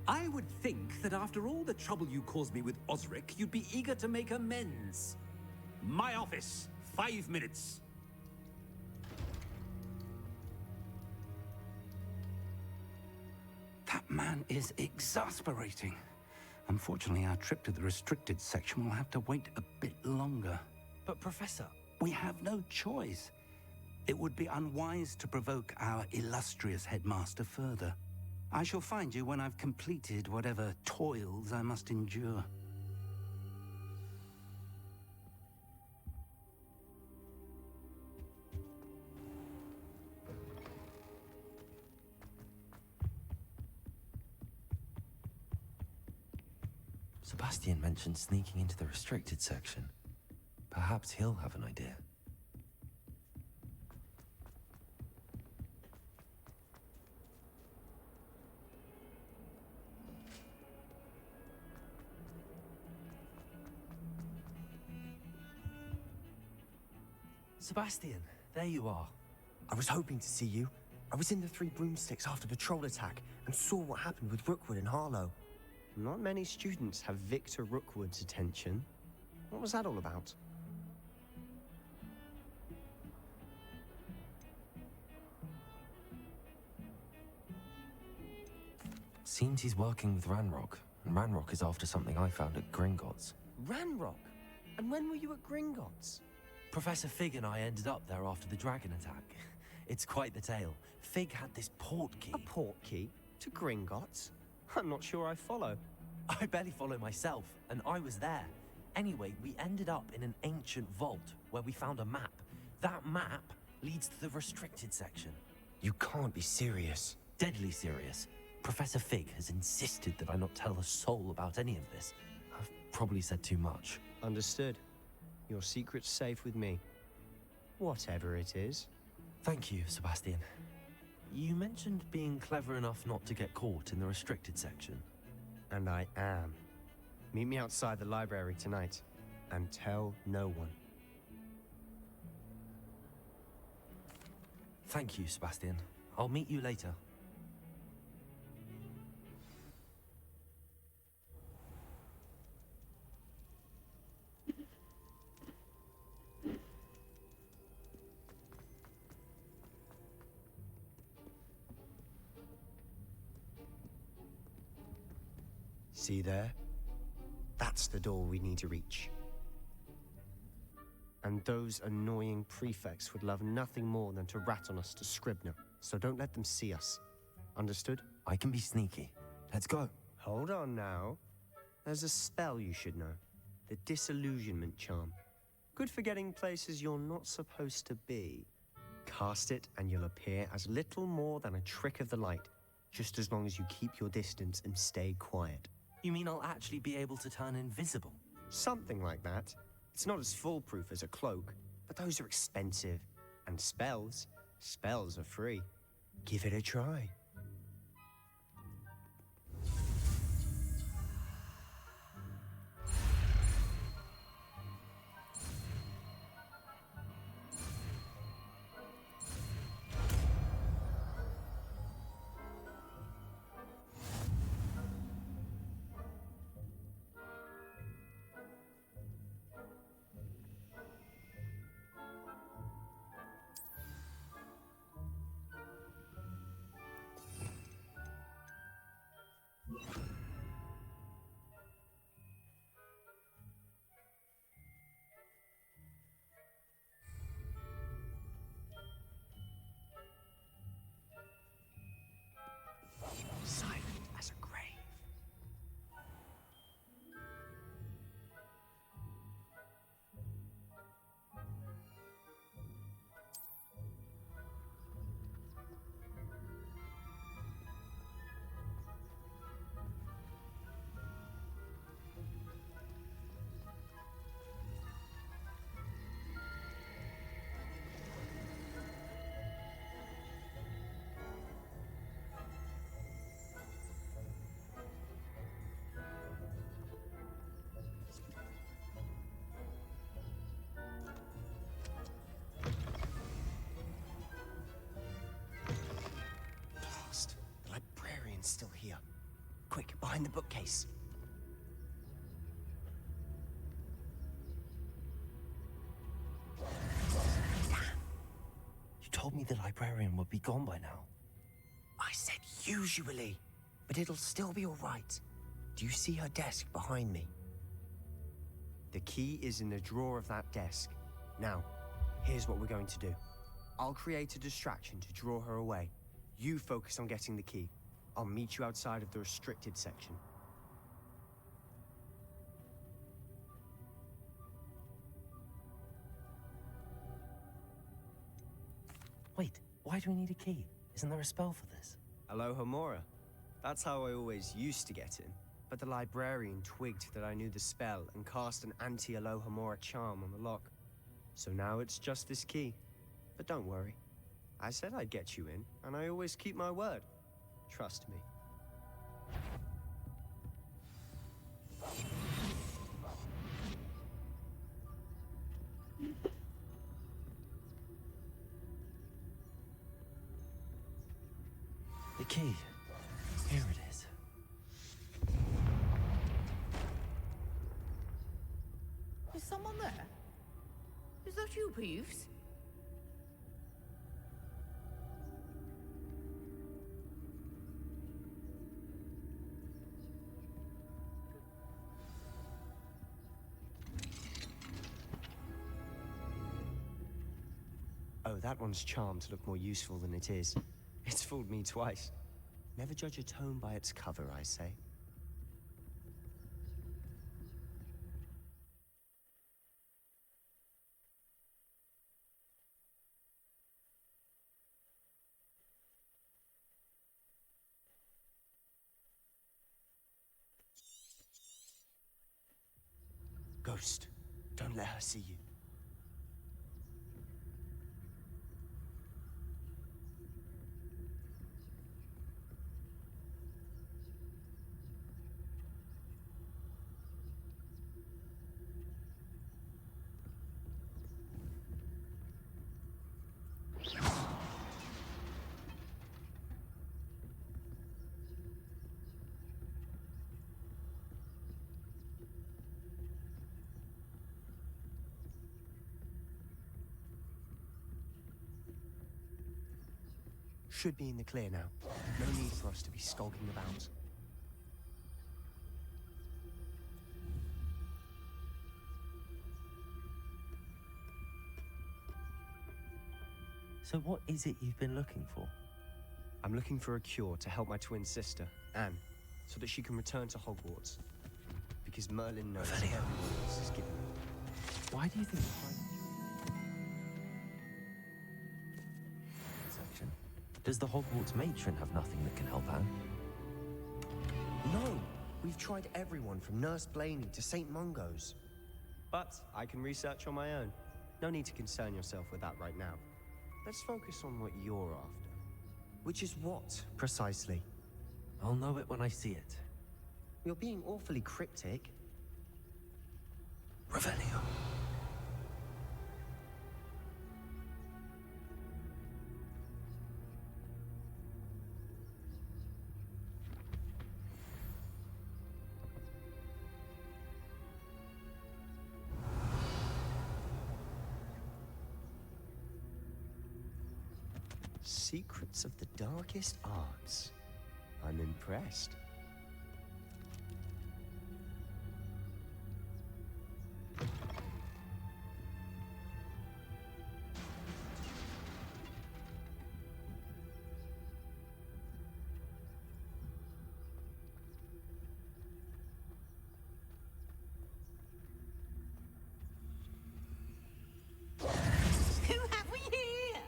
I would think that after all the trouble you caused me with Osric, you'd be eager to make amends. My office, 5 minutes. That man is exasperating. Unfortunately, our trip to the restricted section will have to wait a bit longer. But, Professor... We have no choice. It would be unwise to provoke our illustrious headmaster further. I shall find you when I've completed whatever toils I must endure. Sebastian mentioned sneaking into the restricted section. Perhaps he'll have an idea. Sebastian, there you are. I was hoping to see you. I was in the Three Broomsticks after the troll attack and saw what happened with Rookwood and Harlow. Not many students have Victor Rookwood's attention. What was that all about? Seems he's working with Ranrock, and Ranrock is after something I found at Gringotts. Ranrock? And when were you at Gringotts? Professor Fig and I ended up there after the dragon attack. It's quite the tale. Fig had this port key. A port key? To Gringotts? I'm not sure I follow. I barely follow myself, and I was there. Anyway, we ended up in an ancient vault where we found a map. That map leads to the restricted section. You can't be serious. Deadly serious. Professor Fig has insisted that I not tell a soul about any of this. I've probably said too much. Understood. Your secret's safe with me. Whatever it is. Thank you, Sebastian. You mentioned being clever enough not to get caught in the restricted section. And I am. Meet me outside the library tonight, and tell no one. Thank you, Sebastian. I'll meet you later. See there? That's the door we need to reach. And those annoying prefects would love nothing more than to rat on us to Scribner, so don't let them see us. Understood? I can be sneaky. Let's go. Hold on now. There's a spell you should know. The Disillusionment Charm. Good for getting places you're not supposed to be. Cast it and you'll appear as little more than a trick of the light, just as long as you keep your distance and stay quiet. You mean I'll actually be able to turn invisible? Something like that. It's not as foolproof as a cloak, but those are expensive. And spells are free. Give it a try. Silent as a grave. Blast. The librarian's still here. Quick, behind the bookcase. You told me the librarian would be gone by now. I said usually, but it'll still be all right. Do you see her desk behind me? The key is in the drawer of that desk. Now, here's what we're going to do. I'll create a distraction to draw her away. You focus on getting the key. I'll meet you outside of the restricted section. Wait, why do we need a key? Isn't there a spell for this? Alohomora. That's how I always used to get in. But the librarian twigged that I knew the spell and cast an anti-Alohomora charm on the lock. So now it's just this key. But don't worry. I said I'd get you in, and I always keep my word. Trust me. The key. Here it is. Is someone there? Is that you, Peeves? Oh, that one's charmed to look more useful than it is. It's fooled me twice. Never judge a tome by its cover, I say. Ghost, don't let her see you. Should be in the clear now. No need for us to be skulking about. So what is it you've been looking for? I'm looking for a cure to help my twin sister, Anne, so that she can return to Hogwarts. Because Merlin knows everyone else is giving up. Why do you think section? Does the Hogwarts matron have nothing that can help Anne? No! We've tried everyone from Nurse Blaney to St. Mungo's. But I can research on my own. No need to concern yourself with that right now. Let's focus on what you're after. Which is what, precisely? I'll know it when I see it. You're being awfully cryptic. Revelio. Secrets of the darkest arts. I'm impressed. Who have we here?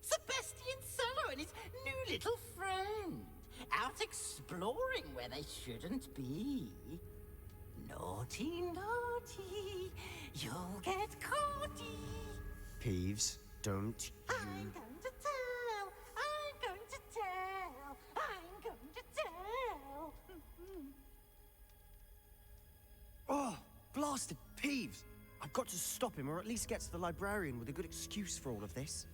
Sebastian Solo and his new little friend. Out exploring where they shouldn't be. Naughty, naughty. You'll get caughty. Peeves, don't you... I'm going to tell. I'm going to tell. I'm going to tell. Oh, blasted Peeves! I've got to stop him, or at least get to the librarian with a good excuse for all of this.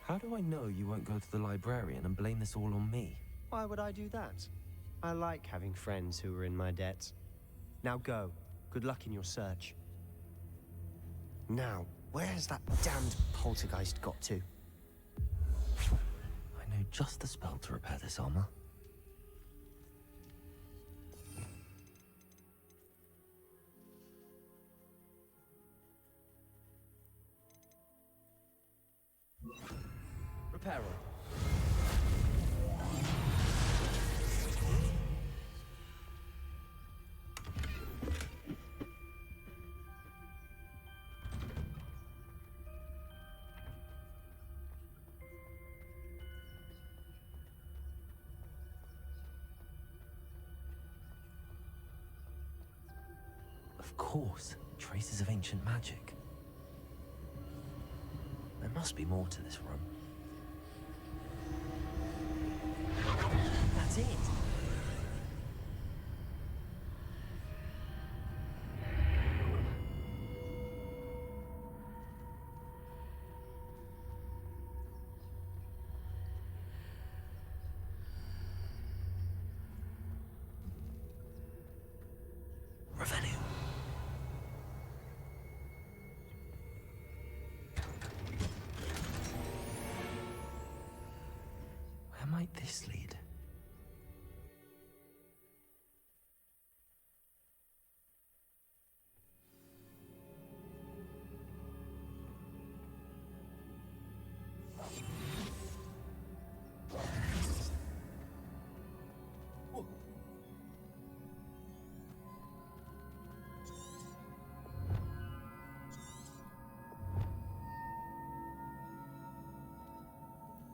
How do I know you won't go to the librarian and blame this all on me? Why would I do that? I like having friends who are in my debt. Now go. Good luck in your search. Now, where has that damned poltergeist got to? I know just the spell to repair this armor. Reparo. Of course, traces of ancient magic. There must be more to this room. That's it. Revenue. Where might this lead?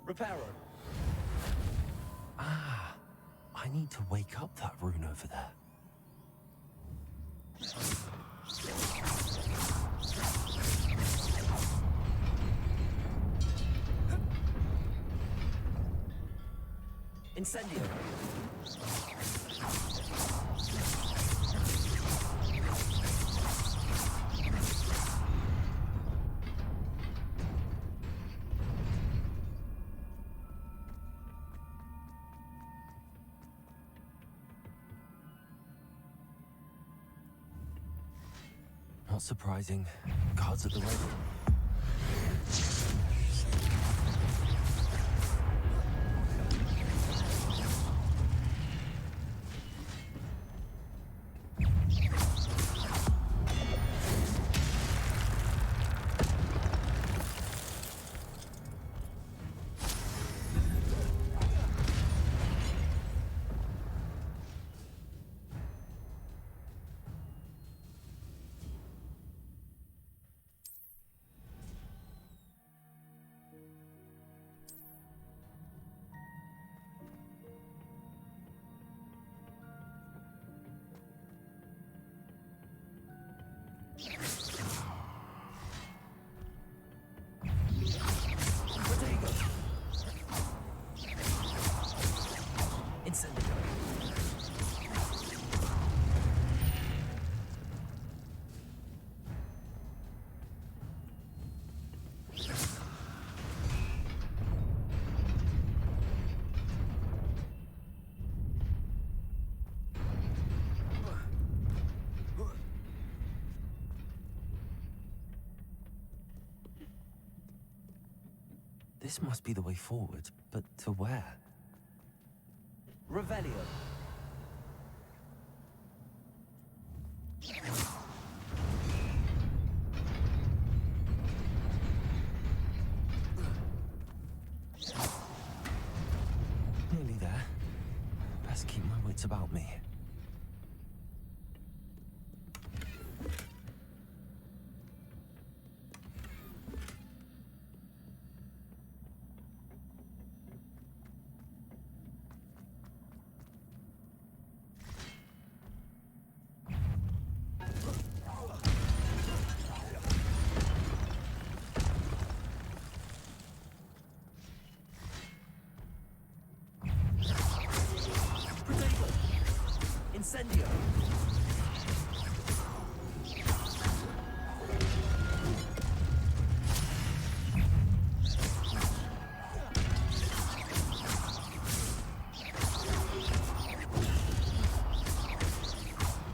Reparo. Ah, I need to wake up that rune over there. Incendio. Not surprising. Guards at the ready. This must be the way forward, but to where? Revelio. Nearly there. Best keep my wits about me. Incendio.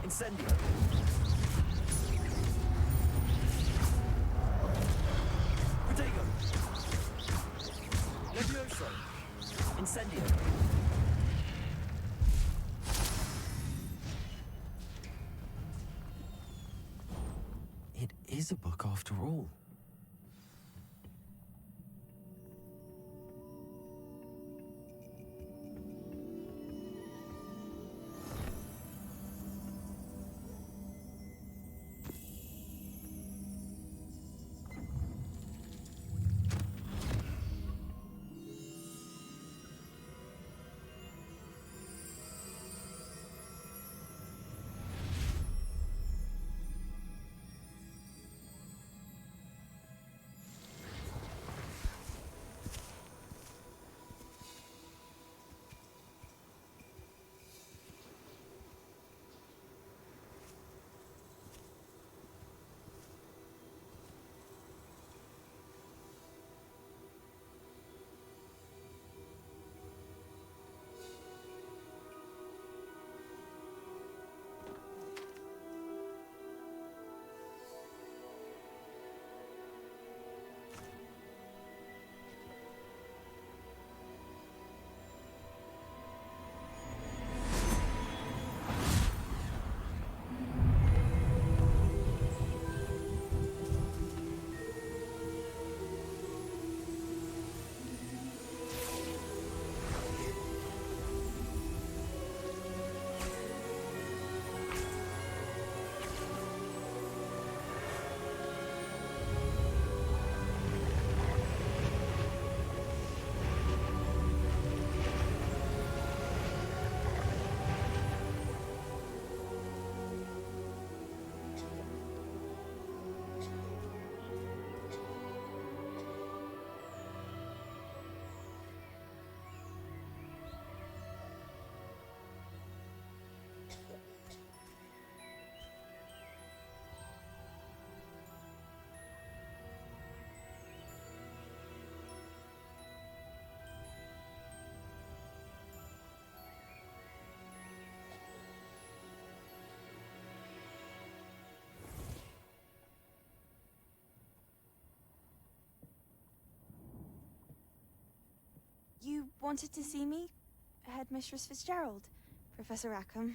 Incendio. Protego. Levioso. Incendio. It is a book after all. You wanted to see me? Headmistress Fitzgerald, Professor Rackham.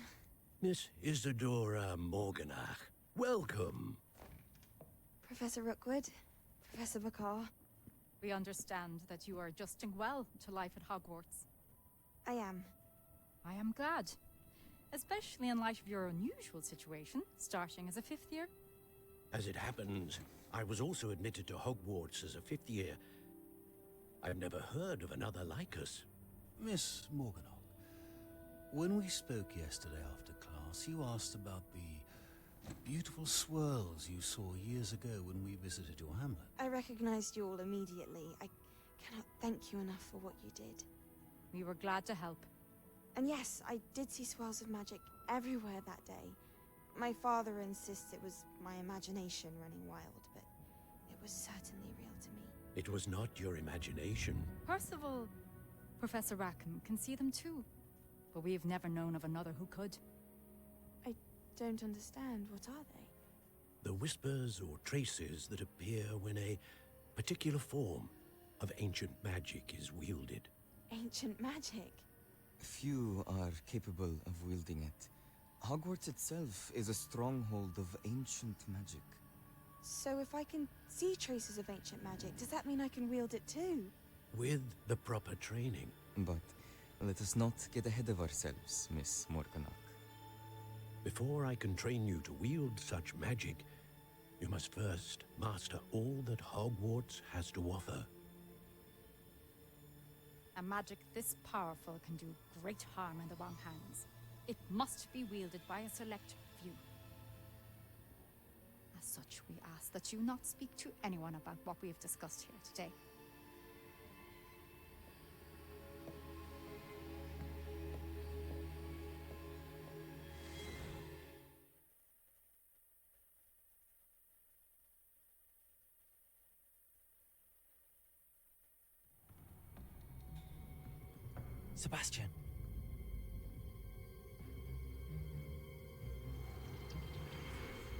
Miss Isadora Morganach, welcome. Professor Rookwood, Professor Bakar. We understand that you are adjusting well to life at Hogwarts. I am. I am glad. Especially in light of your unusual situation, starting as a 5th year. As it happens, I was also admitted to Hogwarts as a 5th year. I've never heard of another like us. Miss Morganach, when we spoke yesterday after class, you asked about the beautiful swirls you saw years ago when we visited your hamlet. I recognized you all immediately. I cannot thank you enough for what you did. We were glad to help. And yes, I did see swirls of magic everywhere that day. My father insists it was my imagination running wild, but it was certainly real to me. It was not your imagination. Percival, Professor Rackham can see them too. But we've never known of another who could. I don't understand. What are they? The whispers or traces that appear when a particular form, of ancient magic is wielded. Ancient magic? Few are capable of wielding it. Hogwarts itself is a stronghold of ancient magic. So if I can see traces of ancient magic, does that mean I can wield it too? With the proper training. But let us not get ahead of ourselves, Miss Morganach. Before I can train you to wield such magic, you must first master all that Hogwarts has to offer. A magic this powerful can do great harm in the wrong hands. It must be wielded by a select few. As such, we ask that you not speak to anyone about what we have discussed here today. Sebastian.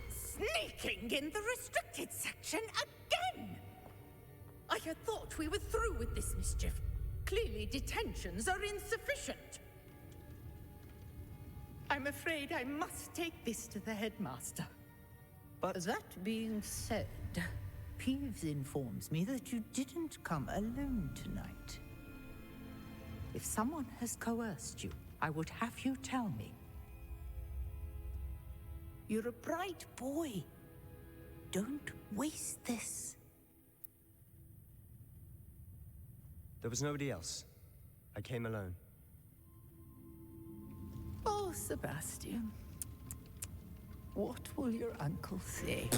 Sneaking in the restricted section again! I had thought we were through with this mischief. Clearly detentions are insufficient. I'm afraid I must take this to the headmaster. But that being said, Peeves informs me that you didn't come alone tonight. If someone has coerced you, I would have you tell me. You're a bright boy. Don't waste this. There was nobody else. I came alone. Oh, Sebastian. What will your uncle say?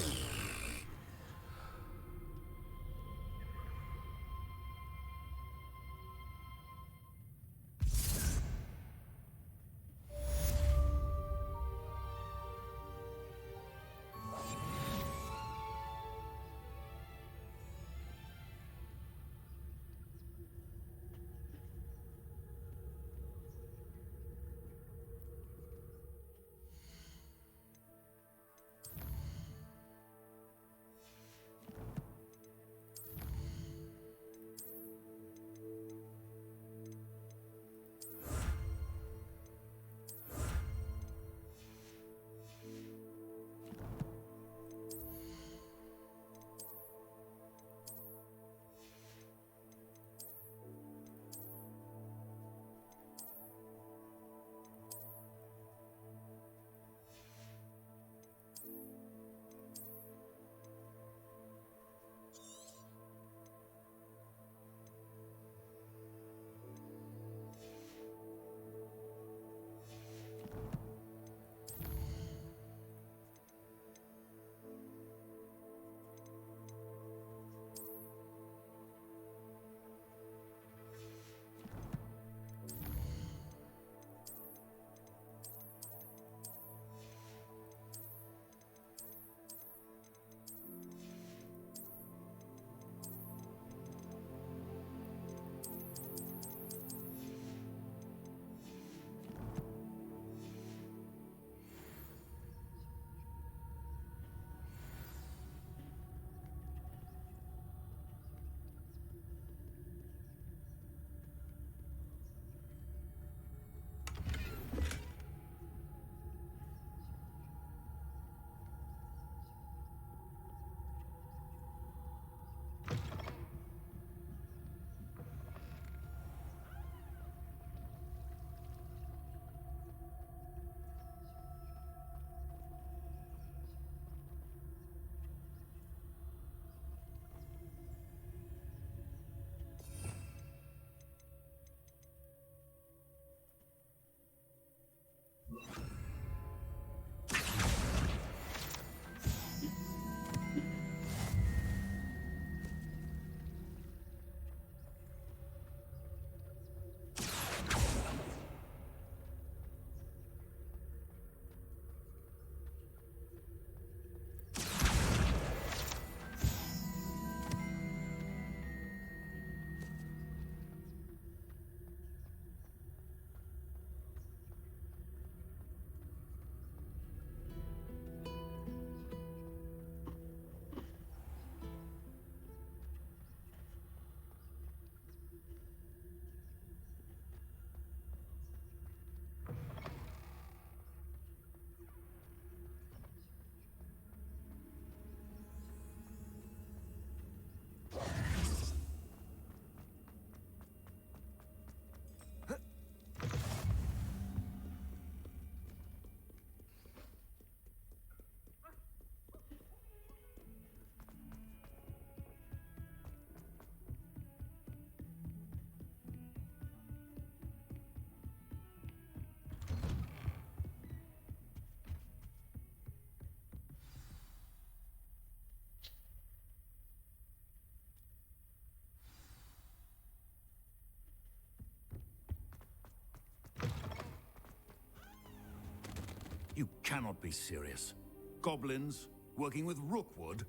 You cannot be serious. Goblins working with Rookwood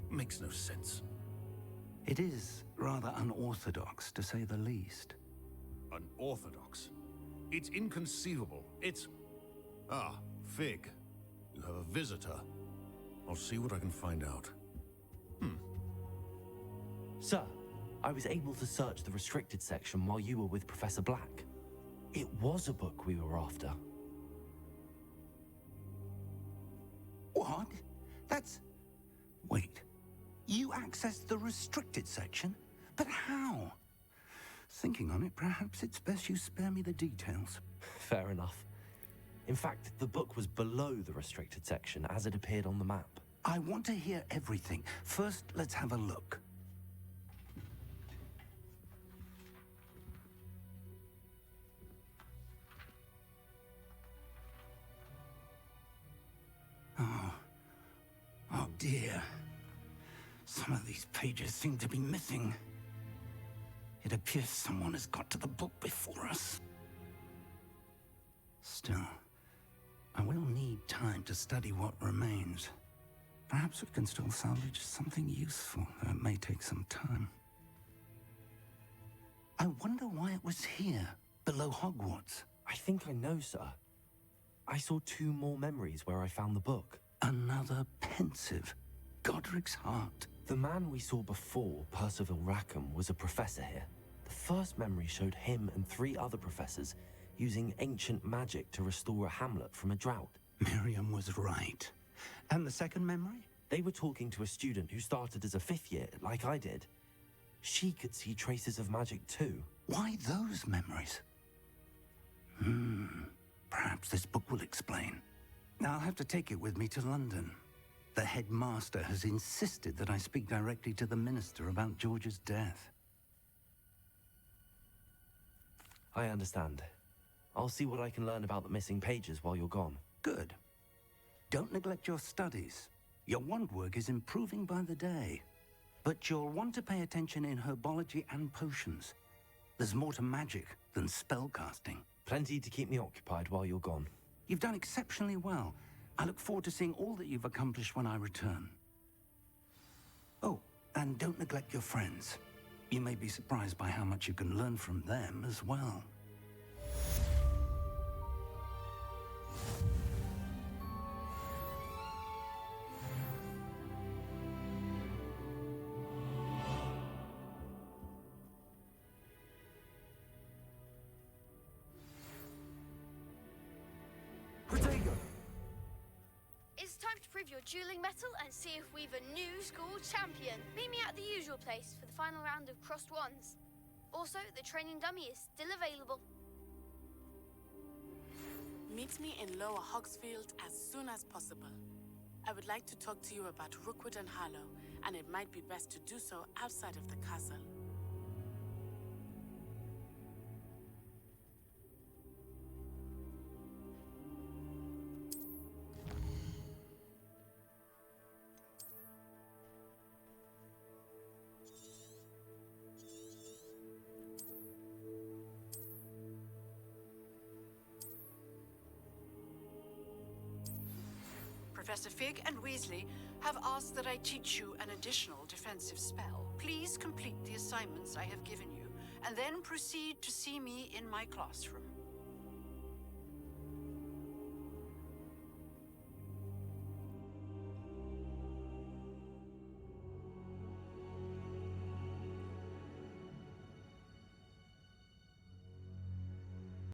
makes no sense. It is rather unorthodox, to say the least. Unorthodox? It's inconceivable. It's... Ah, Fig. You have a visitor. I'll see what I can find out. Sir, I was able to search the restricted section while you were with Professor Black. It was a book we were after. What? That's... Wait. You accessed the restricted section? But how? Thinking on it, perhaps it's best you spare me the details. Fair enough. In fact, the book was below the restricted section as it appeared on the map. I want to hear everything. First, let's have a look. Oh dear. Some of these pages seem to be missing. It appears someone has got to the book before us. Still, I will need time to study what remains. Perhaps we can still salvage something useful, though it may take some time. I wonder why it was here, below Hogwarts. I think I know, sir. I saw 2 more memories where I found the book. Another pensive. Godric's heart. The man we saw before, Percival Rackham, was a professor here. The first memory showed him and 3 other professors using ancient magic to restore a hamlet from a drought. Miriam was right. And the second memory? They were talking to a student who started as a 5th year, like I did. She could see traces of magic too. Why those memories? Perhaps this book will explain. Now I'll have to take it with me to London. The headmaster has insisted that I speak directly to the minister about George's death. I understand. I'll see what I can learn about the missing pages while you're gone. Good. Don't neglect your studies. Your wand work is improving by the day. But you'll want to pay attention in herbology and potions. There's more to magic than spellcasting. Plenty to keep me occupied while you're gone. You've done exceptionally well. I look forward to seeing all that you've accomplished when I return. Oh, and don't neglect your friends. You may be surprised by how much you can learn from them as well. It's time to prove your dueling mettle and see if we've a new school champion. Meet me at the usual place for the final round of crossed wands. Also, the training dummy is still available. Meet me in Lower Hogsfield as soon as possible. I would like to talk to you about Rookwood and Harlow, and it might be best to do so outside of the castle. Professor Fig and Weasley have asked that I teach you an additional defensive spell. Please complete the assignments I have given you, and then proceed to see me in my classroom.